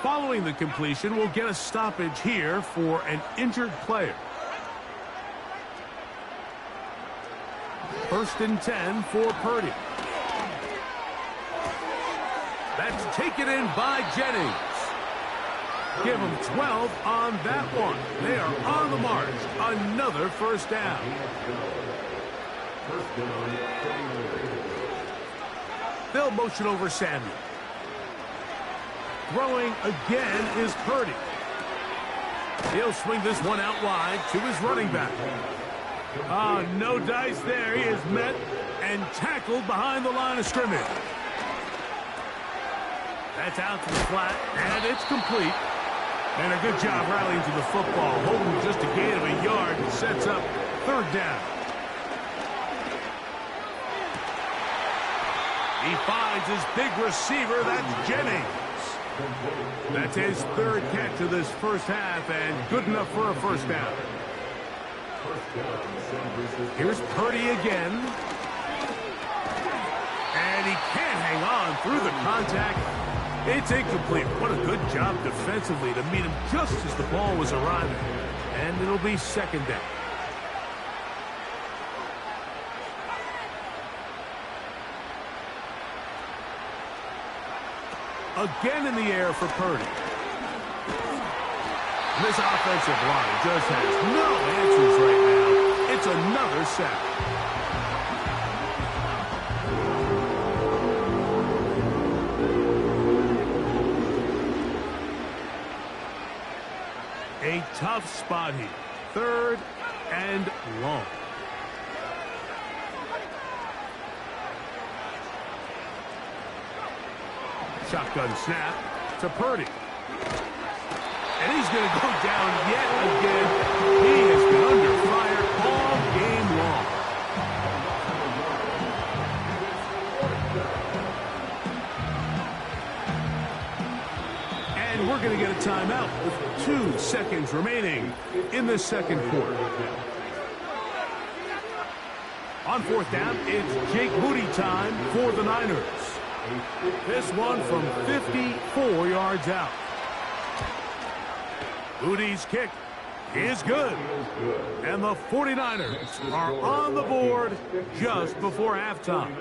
Speaker 6: Following the completion, we'll get a stoppage here for an injured player. 1st and 10 for Purdy. That's taken in by Jennings. Give them 12 on that one. They are on the march. Another first down. They'll motion over Samuel. Throwing again is Purdy. He'll swing this one out wide to his running back. Oh, no dice there. He is met and tackled behind the line of scrimmage. That's out to the flat, and it's complete. And a good job rallying to the football, holding just a gain of a yard and sets up 3rd down. He finds his big receiver, that's Jennings. That's his 3rd catch of this first half, and good enough for a first down. Here's Purdy again. And he can't hang on through the contact. It's incomplete. What a good job defensively to meet him just as the ball was arriving. And it'll be 2nd down. Again in the air for Purdy. This offensive line just has no answers right now. It's another sack. A tough spot here. 3rd and long. Shotgun snap to Purdy. And he's going to go down yet again. He has been under fire all game long. And we're going to get a timeout with 2 seconds remaining in the 2nd quarter. On 4th down, it's Jake Moody time for the Niners. This one from 54 yards out. Moody's kick is good. And the 49ers are on the board just before halftime.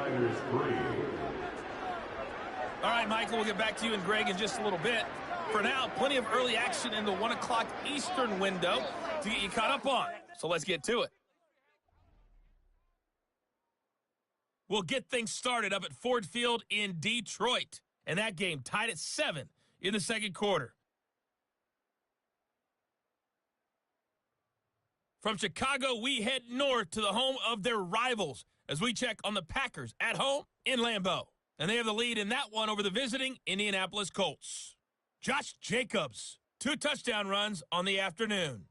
Speaker 5: All right, Michael, we'll get back to you and Greg in just a little bit. For now, plenty of early action in the 1 o'clock Eastern window to get you caught up on. So let's get to it. We'll get things started up at Ford Field in Detroit. And that game tied at 7 in the 2nd quarter. From Chicago, we head north to the home of their rivals as we check on the Packers at home in Lambeau. And they have the lead in that one over the visiting Indianapolis Colts. Josh Jacobs, 2 touchdown runs on the afternoon.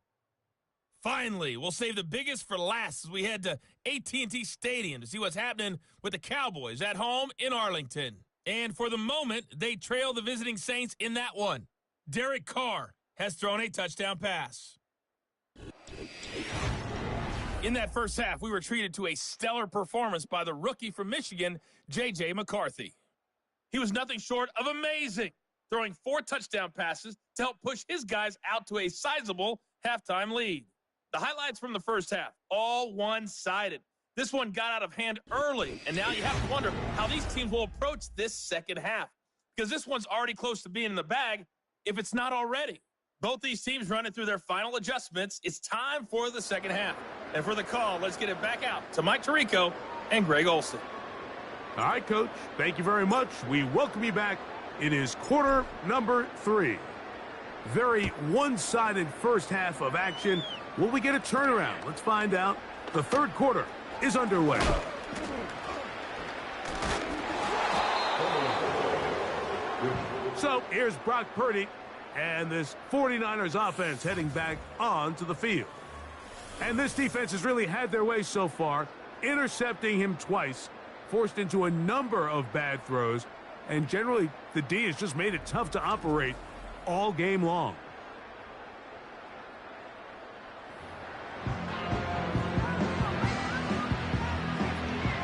Speaker 5: Finally, we'll save the biggest for last as we head to AT&T Stadium to see what's happening with the Cowboys at home in Arlington. And for the moment, they trail the visiting Saints in that one. Derek Carr has thrown a touchdown pass. In that first half, we were treated to a stellar performance by the rookie from Michigan, J.J. McCarthy. He was nothing short of amazing, throwing 4 touchdown passes to help push his guys out to a sizable halftime lead. The highlights from the first half, all one-sided. This one got out of hand early, and now you have to wonder how these teams will approach this second half, because this one's already close to being in the bag, if it's not already. Both these teams running through their final adjustments. It's time for the second half. And for the call, let's get it back out to Mike Tirico and Greg Olson.
Speaker 6: All right, Coach. Thank you very much. We welcome you back. It is quarter number 3. Very one-sided first half of action. Will we get a turnaround? Let's find out. The third quarter is underway. So here's Brock Purdy and this 49ers offense heading back onto the field. And this defense has really had their way so far, intercepting him twice, forced into a number of bad throws, and generally the D has just made it tough to operate all game long.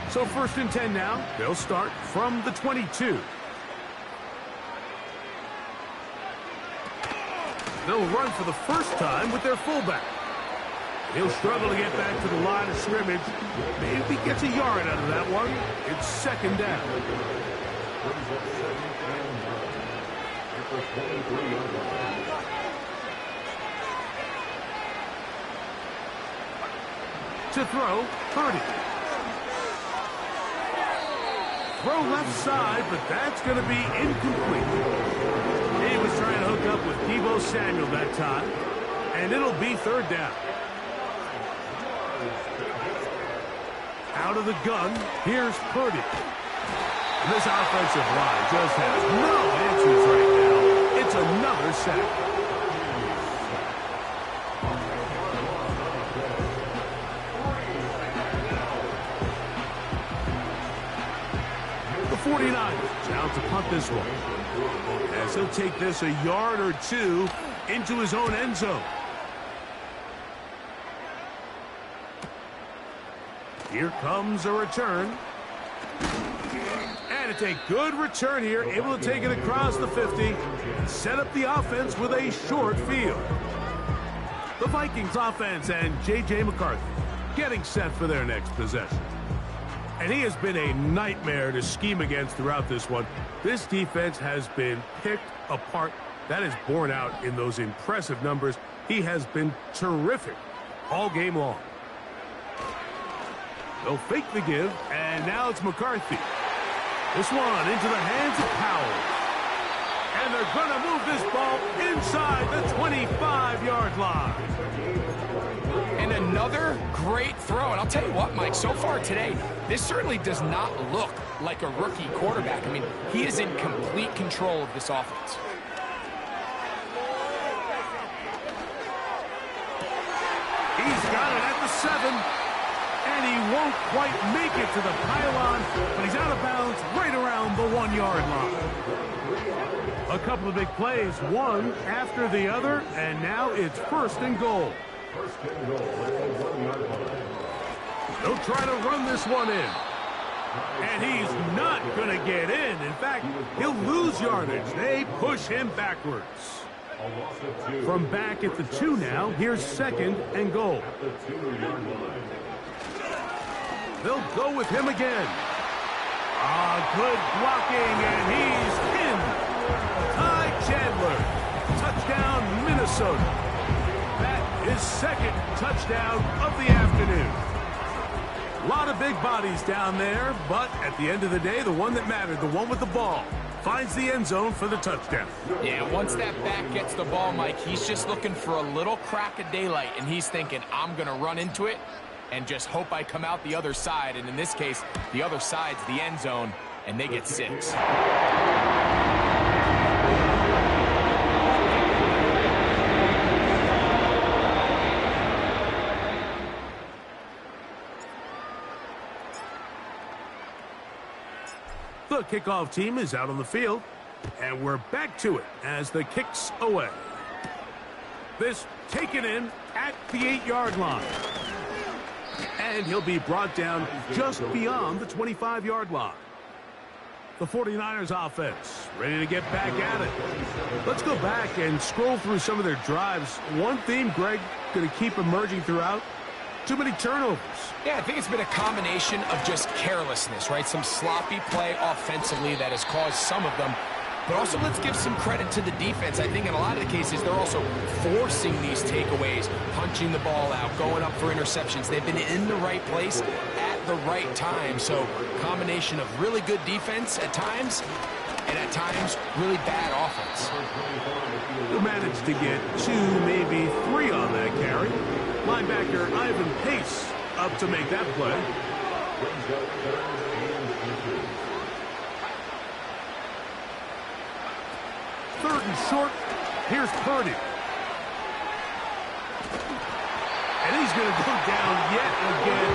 Speaker 6: So 1st and 10 now. They'll start from the 22. They'll run for the first time with their fullback. He'll struggle to get back to the line of scrimmage. Maybe gets a yard out of that one. It's 2nd down. To throw, Purdy. Throw left side, but that's going to be incomplete. He was trying to hook up with Deebo Samuel that time, and it'll be 3rd down. Out of the gun, here's Purdy. This offensive line just has no answers right now. It's another sack. The 49ers out to punt this one, as he'll take this a yard or 2 into his own end zone. Here comes a return. And it's a good return here, able to take it across the 50 and set up the offense with a short field. The Vikings offense and J.J. McCarthy getting set for their next possession. And he has been a nightmare to scheme against throughout this one. This defense has been picked apart. That is borne out in those impressive numbers. He has been terrific all game long. They'll fake the give, and now it's McCarthy. This one into the hands of Powell. And they're going to move this ball inside the 25-yard line.
Speaker 7: And another great throw. And I'll tell you what, Mike, so far today, this certainly does not look like a rookie quarterback. I mean, he is in complete control of this offense.
Speaker 6: He's got it at the 7. And he won't quite make it to the pylon, but he's out of bounds right around the 1-yard line. A couple of big plays, one after the other, and now it's 1st and goal. They'll try to run this one in. And he's not going to get in. In fact, he'll lose yardage. They push him backwards. From back at the 2 now, here's 2nd and goal. They'll go with him again. Good blocking, and he's in. Ty Chandler. Touchdown, Minnesota. That is 2nd touchdown of the afternoon. A lot of big bodies down there, but at the end of the day, the one that mattered, the one with the ball, finds the end zone for the touchdown.
Speaker 7: Yeah, once that back gets the ball, Mike, he's just looking for a little crack of daylight, and he's thinking, I'm going to run into it and just hope I come out the other side. And in this case, the other side's the end zone, and they get 6.
Speaker 6: The kickoff team is out on the field, and we're back to it as the kick's away. This taken in at the 8-yard line. And he'll be brought down just beyond the 25-yard line. The 49ers offense ready to get back at it. Let's go back and scroll through some of their drives. One theme, Greg, going to keep emerging throughout. Too many turnovers.
Speaker 7: Yeah, I think it's been a combination of just carelessness, right? Some sloppy play offensively that has caused some of them. But also, let's give some credit to the defense. I think in a lot of the cases, they're also forcing these takeaways, punching the ball out, going up for interceptions. They've been in the right place at the right time. So, combination of really good defense at times, and at times, really bad offense.
Speaker 6: Who managed to get 2, maybe 3 on that carry. Linebacker Ivan Pace up to make that play. Third and short. Here's Purdy. And he's going to go down yet again.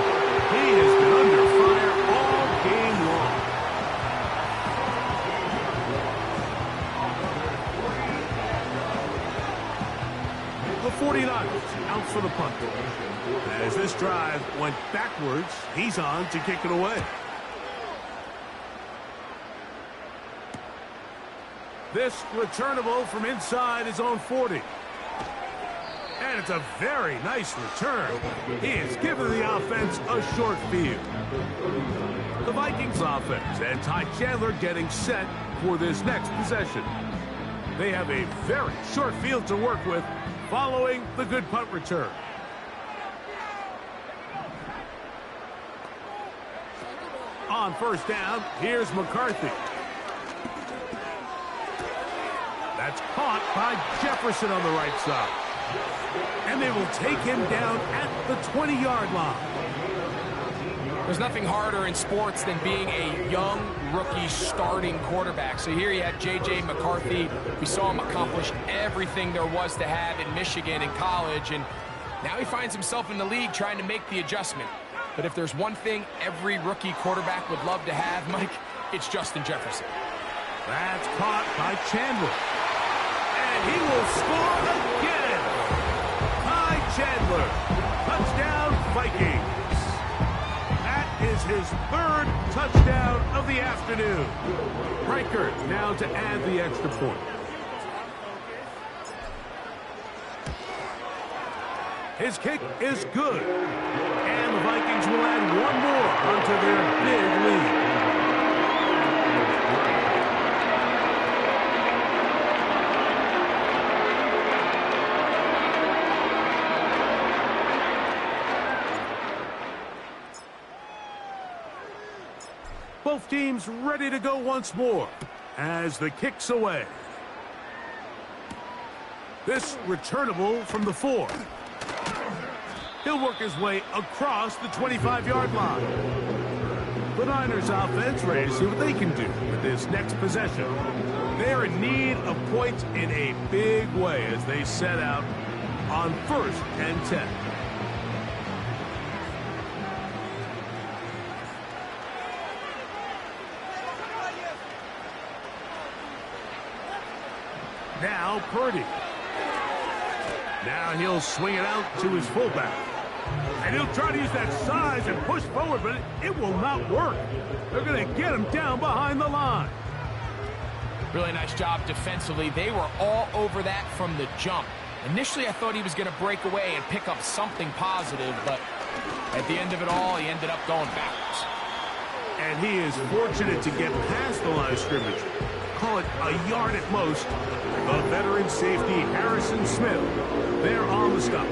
Speaker 6: He has been under fire all game long. The 49ers out for the punt. As this drive went backwards, he's on to kick it away. This returnable from inside his own 40. And it's a very nice return. He has given the offense a short field. The Vikings offense and Ty Chandler getting set for this next possession. They have a very short field to work with following the good punt return. On first down, here's McCarthy. That's caught by Jefferson on the right side. And they will take him down at the 20-yard line.
Speaker 7: There's nothing harder in sports than being a young rookie starting quarterback. So here you have J.J. McCarthy. We saw him accomplish everything there was to have in Michigan in college, and now he finds himself in the league trying to make the adjustment. But if there's one thing every rookie quarterback would love to have, Mike, it's Justin Jefferson.
Speaker 6: That's caught by Chandler. And he will score again. Ty Chandler. Touchdown, Vikings. That is his 3rd touchdown of the afternoon. Reichert now to add the extra point. His kick is good. And the Vikings will add one more onto their big lead. Both teams ready to go once more as the kick's away. This returnable from the 4. He'll work his way across the 25-yard line. The Niners offense ready to see what they can do with this next possession. They're in need of points in a big way as they set out on 1st and 10. Now Purdy. Now he'll swing it out to his fullback. And he'll try to use that size and push forward, but it will not work. They're going to get him down behind the line.
Speaker 7: Really nice job defensively. They were all over that from the jump. Initially, I thought he was going to break away and pick up something positive, but at the end of it all, he ended up going backwards.
Speaker 6: And he is fortunate to get past the line of scrimmage. Call it a yard at most. The veteran safety, Harrison Smith, there on the stop.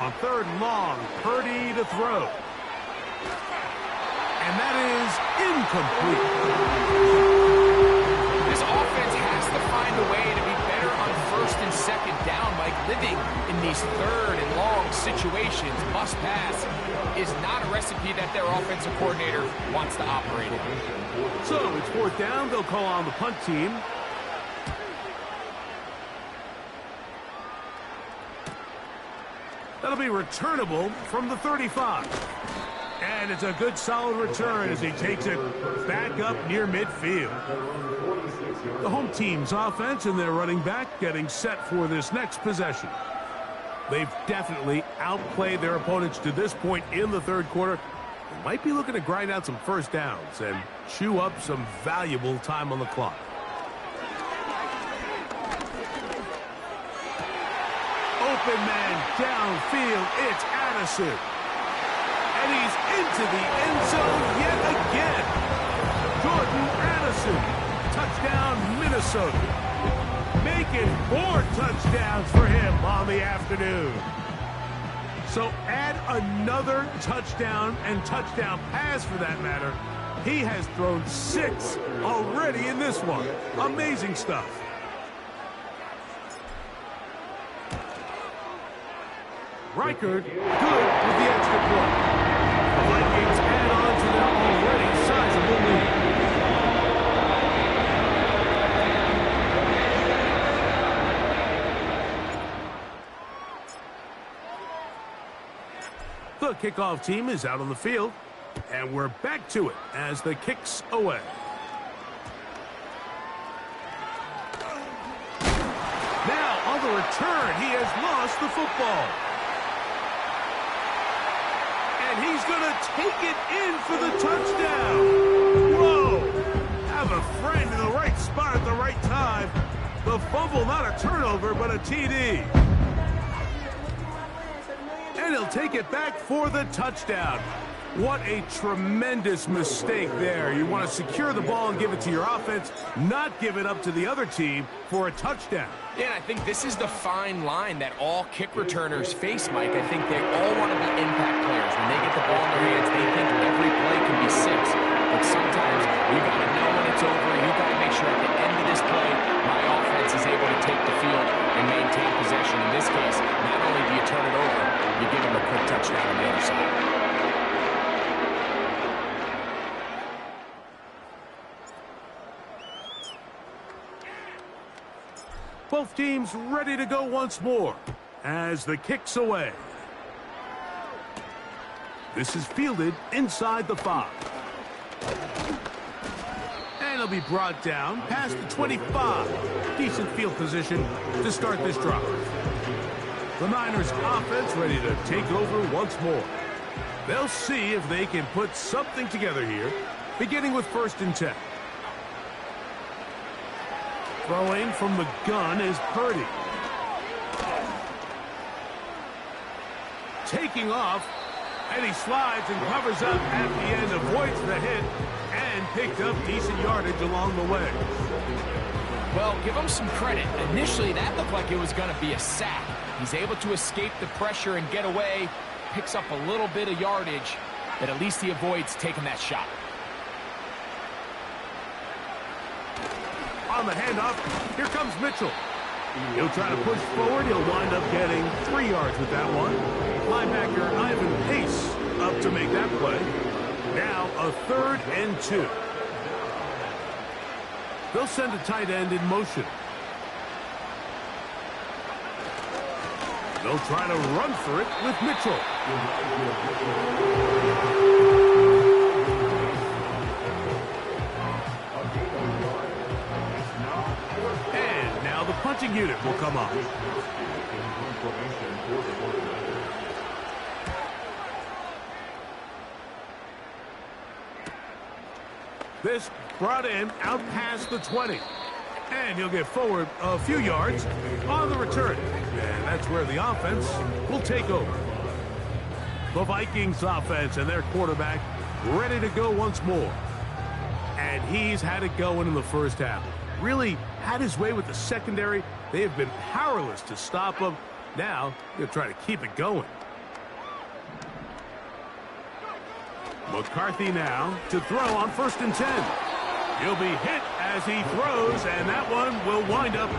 Speaker 6: On third and long, Purdy to throw. And that is incomplete.
Speaker 7: This offense has to find a way to be better on first and second down, Mike. Living in these third and long situations, must pass, is not a recipe that their offensive coordinator wants to operate in.
Speaker 6: So it's fourth down. They'll call on the punt team. That'll be returnable from the 35. And it's a good solid return as he takes it back up near midfield. The home team's offense and their running back getting set for this next possession. They've definitely outplayed their opponents to this point in the third quarter. They might be looking to grind out some first downs and chew up some valuable time on the clock. Open man downfield, it's Addison. And he's into the end zone yet again. Jordan Addison, touchdown Minnesota. Making 4 touchdowns for him on the afternoon. So add another touchdown and touchdown pass for that matter. He has thrown 6 already in this one. Amazing stuff. Reichard, good with the extra point. The Vikings add on to their already sizable lead. The kickoff team is out on the field, and we're back to it as the kick's away. Now on the return, he has lost the football. And he's going to take it in for the touchdown. Whoa! Have a friend in the right spot at the right time. The fumble, not a turnover, but a TD. And he'll take it back for the touchdown. What a tremendous mistake there. You want to secure the ball and give it to your offense, not give it up to the other team for a touchdown.
Speaker 7: Yeah, and I think this is the fine line that all kick returners face, Mike. I think they all want to be impact players. When they get the ball in their hands, they think every play can be 6. But sometimes you got to know when it's over. You got to make sure at the end of this play, my offense is able to take the field and maintain possession. In this case, not only do you turn it over, you give them a quick touchdown on the other side.
Speaker 6: Both teams ready to go once more as the kick's away. This is fielded inside the 5. And it'll be brought down past the 25. Decent field position to start this drive. The Niners offense ready to take over once more. They'll see if they can put something together here, beginning with 1st and 10. Throwing from the gun is Purdy. Taking off, and he slides and covers up at the end, avoids the hit, and picked up decent yardage along the way.
Speaker 7: Well, give him some credit. Initially, that looked like it was going to be a sack. He's able to escape the pressure and get away, picks up a little bit of yardage, but at least he avoids taking that shot.
Speaker 6: On the handoff, here comes Mitchell. He'll try to push forward. He'll wind up getting 3 yards with that one. Linebacker Ivan Pace up to make that play. Now a 3rd and 2. They'll send a tight end in motion. They'll try to run for it with Mitchell. And now the punting unit will come up. This brought in out past the 20. And he'll get forward a few yards on the return. And that's where the offense will take over. The Vikings offense and their quarterback ready to go once more. And he's had it going in the first half. Really had his way with the secondary. They have been powerless to stop him. Now they'll try to keep it going. McCarthy now to throw on 1st and 10. He'll be hit as he throws, and that one will wind up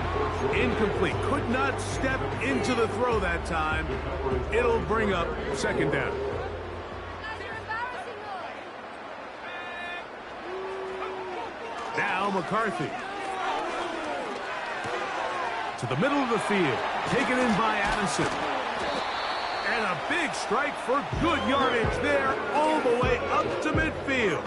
Speaker 6: incomplete. Could not step into the throw that time. It'll bring up 2nd down. Now McCarthy. To the middle of the field. Taken in by Addison. And a big strike for good yardage there all the way up to midfield.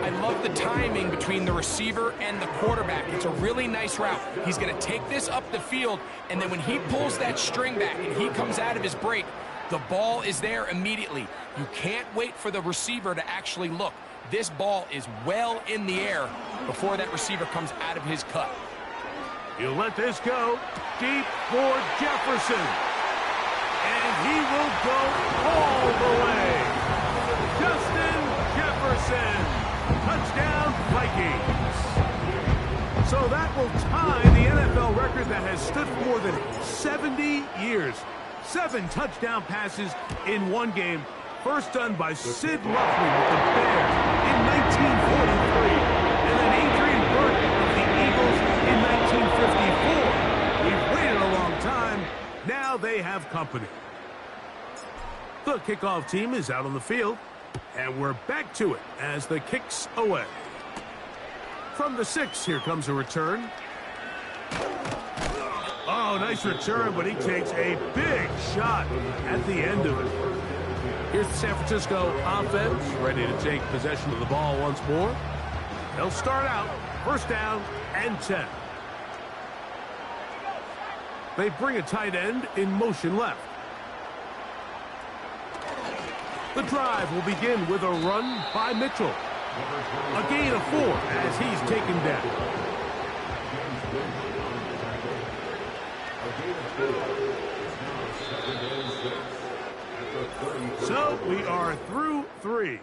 Speaker 7: I love the timing between the receiver and the quarterback. It's a really nice route. He's going to take this up the field, and then when he pulls that string back and he comes out of his break, the ball is there immediately. You can't wait for the receiver to actually look. This ball is well in the air before that receiver comes out of his cut.
Speaker 6: He'll let this go deep for Jefferson. And he will go all the way. Justin Jefferson. Touchdown, Vikings. So that will tie the NFL record that has stood for more than 70 years. 7 touchdown passes in one game. First done by Sid Luckman with the Bears in 1943. And then Adrian Burton of the Eagles in 1954. We've waited a long time. Now they have company. The kickoff team is out on the field. And we're back to it as the kick's away. From the 6, here comes a return. Oh, nice return, but he takes a big shot at the end of it. Here's the San Francisco offense, ready to take possession of the ball once more. They'll start out 1st down and 10. They bring a tight end in motion left. The drive will begin with a run by Mitchell. A gain of 4 as he's taken down. So we are through 3.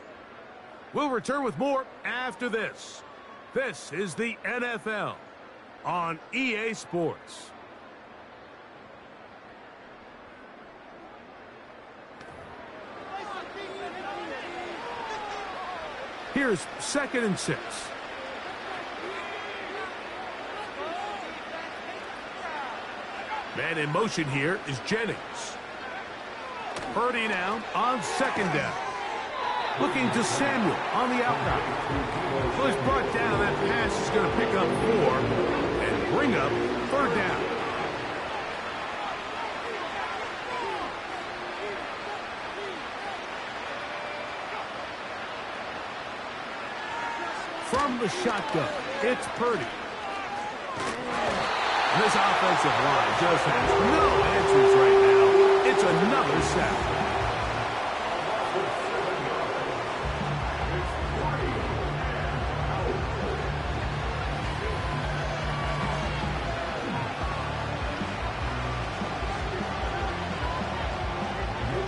Speaker 6: We'll return with more after this. This is the NFL on EA Sports. Here's 2nd and 6. Man in motion here is Jennings. Purdy now on 2nd down. Looking to Samuel on the outside. So he's brought down. That pass is going to pick up 4 and bring up 3rd down. From the shotgun, it's Purdy. This offensive line just has no answers right now. It's another sack.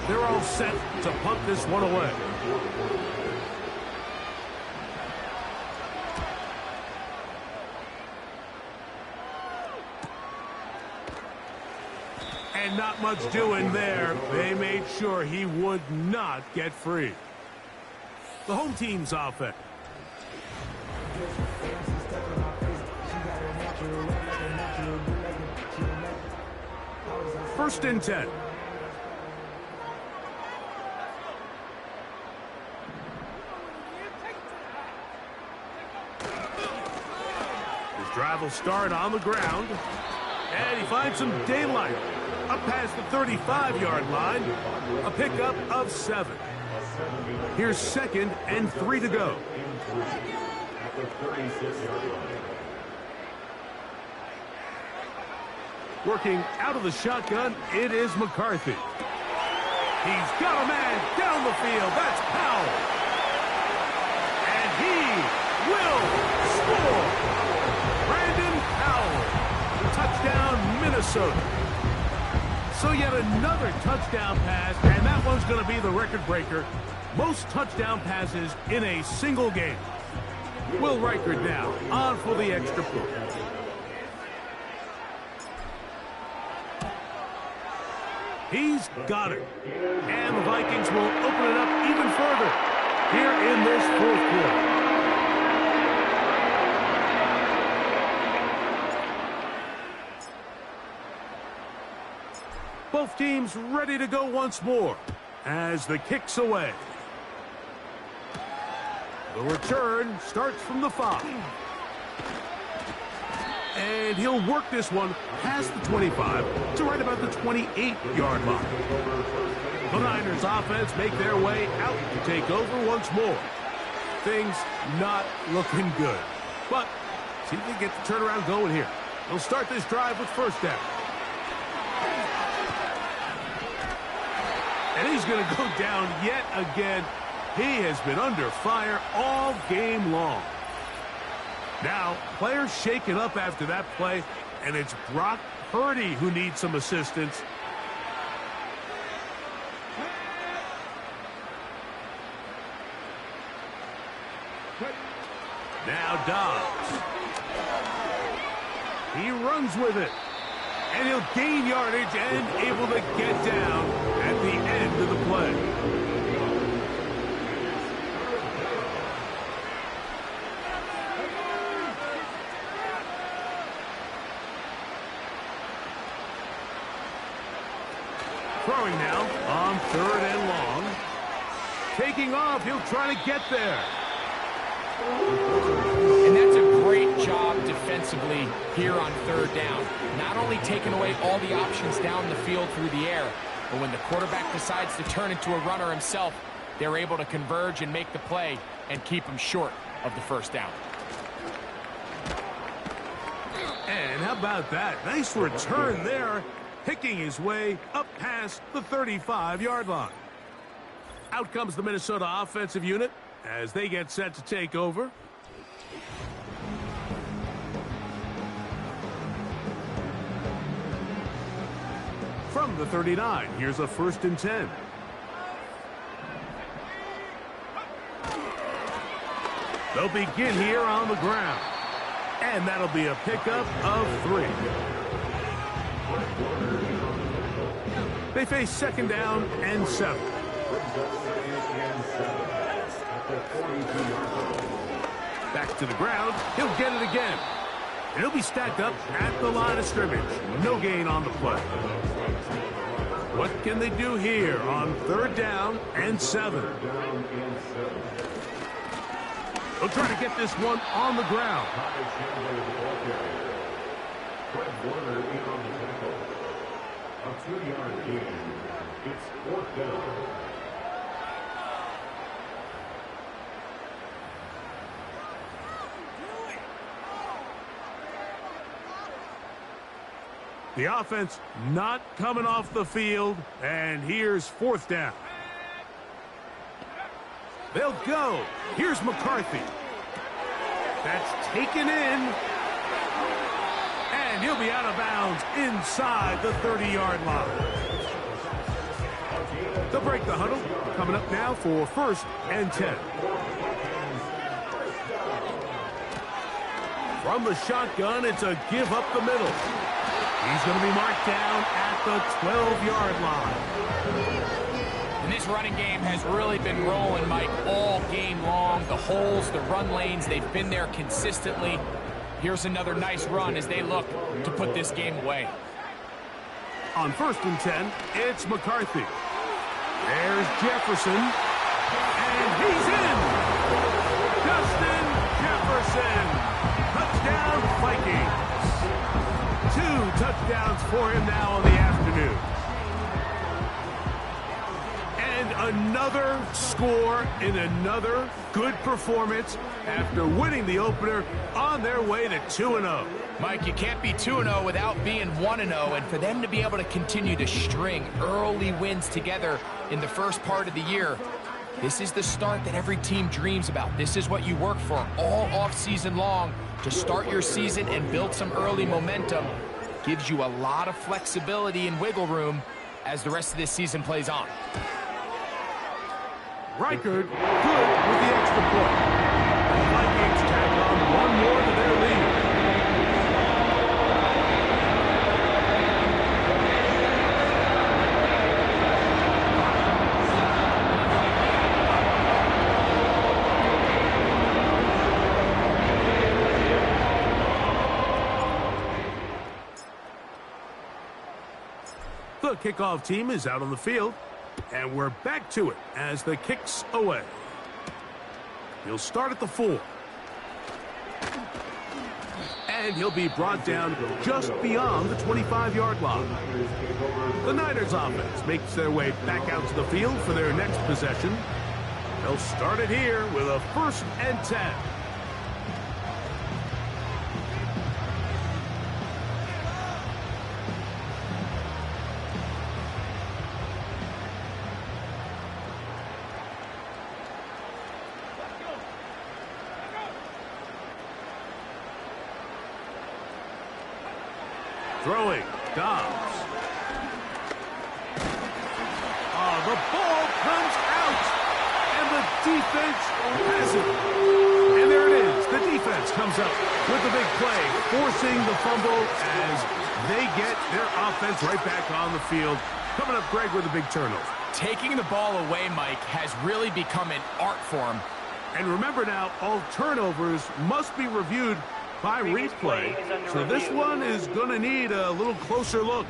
Speaker 6: They're all set to punt this one away. And not much doing there. They made sure he would not get free. The home team's offense. First and 10. His drive will start on the ground. And he finds some daylight. Up past the 35-yard line. A pickup of 7. Here's 2nd and 3 to go. Working out of the shotgun, it is McCarthy. He's got a man down the field. That's Powell. And he will score. Brandon Powell. Touchdown, Minnesota. So yet another touchdown pass, and that one's going to be the record breaker. Most touchdown passes in a single game. Will Reichard now on for the extra point. He's got it. And the Vikings will open it up even further here in this fourth quarter. Both teams ready to go once more as the kick's away. The return starts from the 5. And he'll work this one past the 25 to right about the 28-yard line. The Niners offense make their way out to take over once more. Things not looking good. But see if they get the turnaround going here. They'll start this drive with first down. And he's going to go down yet again. He has been under fire all game long. Now, players shaken up after that play, and it's Brock Purdy who needs some assistance. Now Dobbs. He runs with it. And he'll gain yardage and able to get down at the end of the play. Throwing now on 3rd and long. Taking off, he'll try to get there.
Speaker 7: And that's a great job defensively here on 3rd down. Not only taking away all the options down the field through the air, but when the quarterback decides to turn into a runner himself, they're able to converge and make the play and keep him short of the first down.
Speaker 6: And how about that? Nice return there, picking his way up past the 35-yard line. Out comes the Minnesota offensive unit as they get set to take over. From the 39, here's a 1st and 10. They'll begin here on the ground. And that'll be a pickup of 3. They face 2nd down and 7. Back to the ground. He'll get it again. And he'll be stacked up at the line of scrimmage. No gain on the play. What can they do here on 3rd down and 7? They'll try to get this one on the ground.
Speaker 4: A 2-yard gain. It's 4th down.
Speaker 6: The offense not coming off the field, and here's 4th down. They'll go. Here's McCarthy. That's taken in. And he'll be out of bounds inside the 30-yard line. They'll break the huddle. Coming up now for 1st and 10. From the shotgun, it's a give up the middle. He's going to be marked down at the 12-yard line.
Speaker 7: And this running game has really been rolling, Mike, all game long. The holes, the run lanes, they've been there consistently. Here's another nice run as they look to put this game away.
Speaker 6: On 1st and 10, it's McCarthy. There's Jefferson. And he's in! Justin Jefferson! Touchdown, Vikings! 2 touchdowns for him now on the afternoon. And another score in another good performance after winning the opener on their way to 2-0.
Speaker 7: Mike, you can't be 2-0 without being 1-0, and for them to be able to continue to string early wins together in the first part of the year, this is the start that every team dreams about. This is what you work for all offseason long to start your season and build some early momentum. Gives you a lot of flexibility and wiggle room as the rest of this season plays on.
Speaker 6: Reichard good with the extra point. The Vikings tack on one more to their lead. The kickoff team is out on the field, and we're back to it as the kick's away. He'll start at the 4. And he'll be brought down just beyond the 25-yard line. The Niners offense makes their way back out to the field for their next possession. They'll start it here with a 1st and 10. Throwing, Dobbs. Oh, the ball comes out, and the defense has it. And there it is. The defense comes up with the big play, forcing the fumble as they get their offense right back on the field. Coming up, Greg, with a big turnover.
Speaker 7: Taking the ball away, Mike, has really become an art form.
Speaker 6: And remember now, all turnovers must be reviewed by replay, so this one is going to need a little closer look.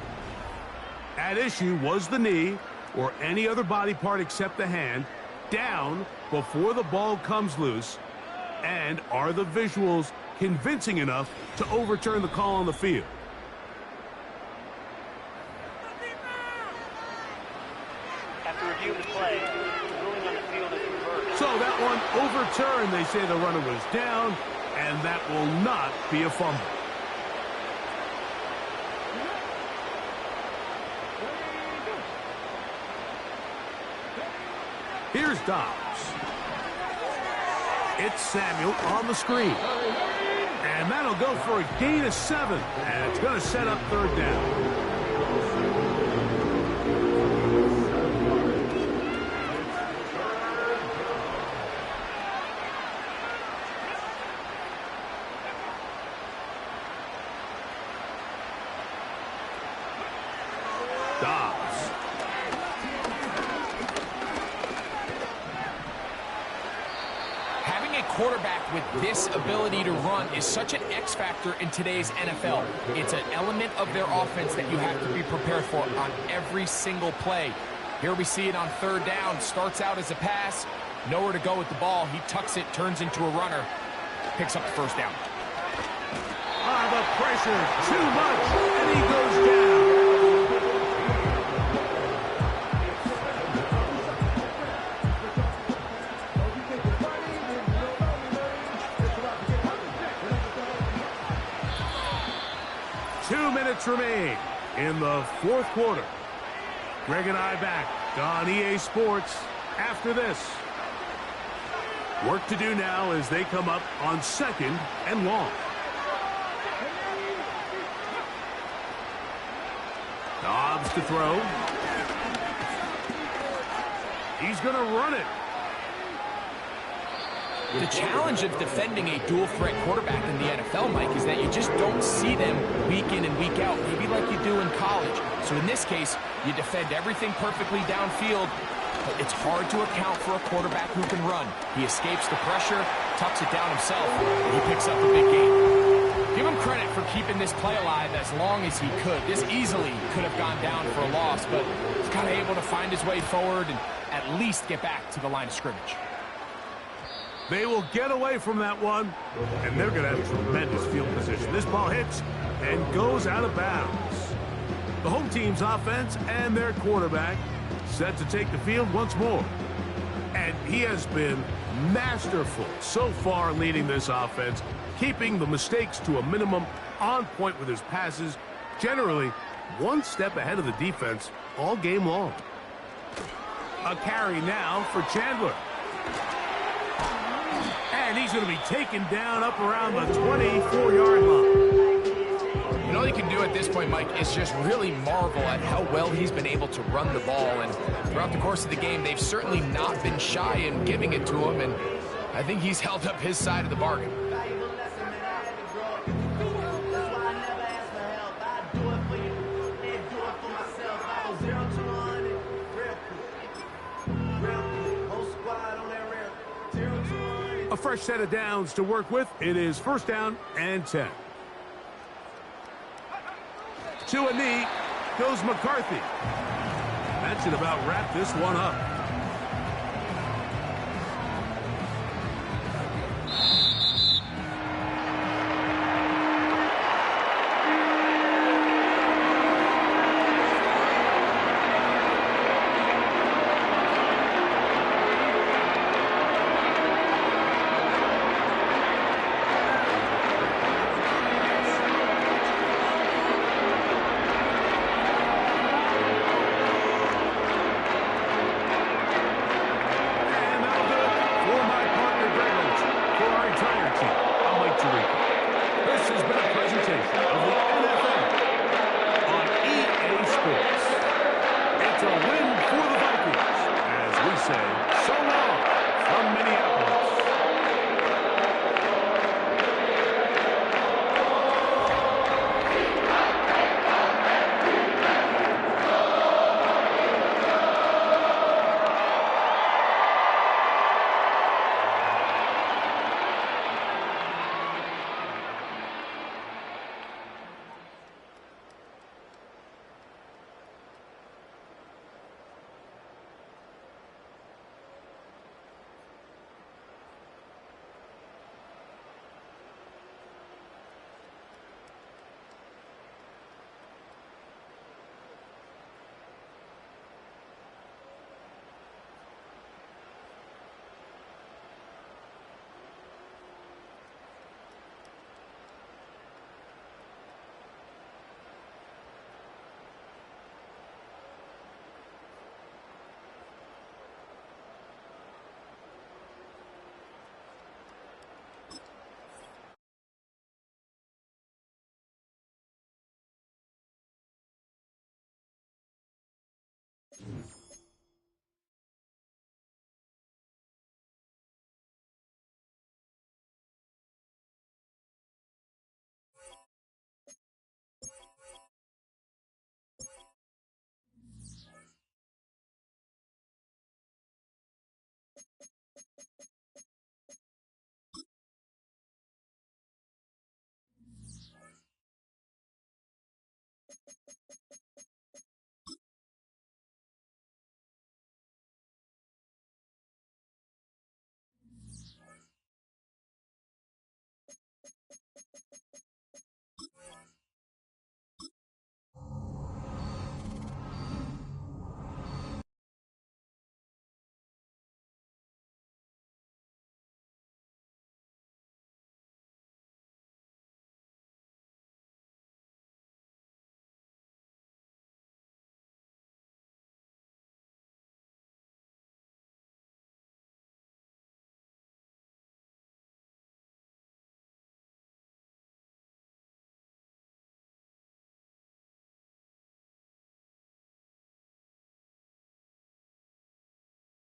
Speaker 6: At issue was the knee, or any other body part except the hand, down before the ball comes loose, and are the visuals convincing enough to overturn the call on the field?
Speaker 8: After reviewing the play, the ruling on the field is reversed.
Speaker 6: So that one overturned. They say the runner was down, and that will not be a fumble. Here's Dobbs. It's Samuel on the screen. And that'll go for a gain of 7. And it's going to set up 3rd down.
Speaker 7: Quarterback with this ability to run is such an X factor in today's NFL. It's an element of their offense that you have to be prepared for on every single play. Here we see it on 3rd down. Starts out as a pass, nowhere to go with the ball. He tucks it, turns into a runner, picks up the 1st down.
Speaker 6: The pressure, too much, and he goes down. 2 minutes remain in the 4th quarter. Greg and I back on EA Sports after this. Work to do now as they come up on 2nd and long. Dobbs to throw. He's going to run it.
Speaker 7: The challenge of defending a dual-threat quarterback in the NFL, Mike, is that you just don't see them week in and week out, maybe like you do in college. So in this case, you defend everything perfectly downfield, but it's hard to account for a quarterback who can run. He escapes the pressure, tucks it down himself, and he picks up a big gain. Give him credit for keeping this play alive as long as he could. This easily could have gone down for a loss, but he's kind of able to find his way forward and at least get back to the line of scrimmage.
Speaker 6: They will get away from that one, and they're going to have tremendous field position. This ball hits and goes out of bounds. The home team's offense and their quarterback set to take the field once more. And he has been masterful so far leading this offense, keeping the mistakes to a minimum, on point with his passes, generally one step ahead of the defense all game long. A carry now for Chandler. And he's going to be taken down up around the 24-yard line.
Speaker 7: And all you can do at this point, Mike, is just really marvel at how well he's been able to run the ball. And throughout the course of the game, they've certainly not been shy in giving it to him. And I think he's held up his side of the bargain.
Speaker 6: A fresh set of downs to work with. It is 1st down and 10. To a knee. goes McCarthy. That should about wrap this one up.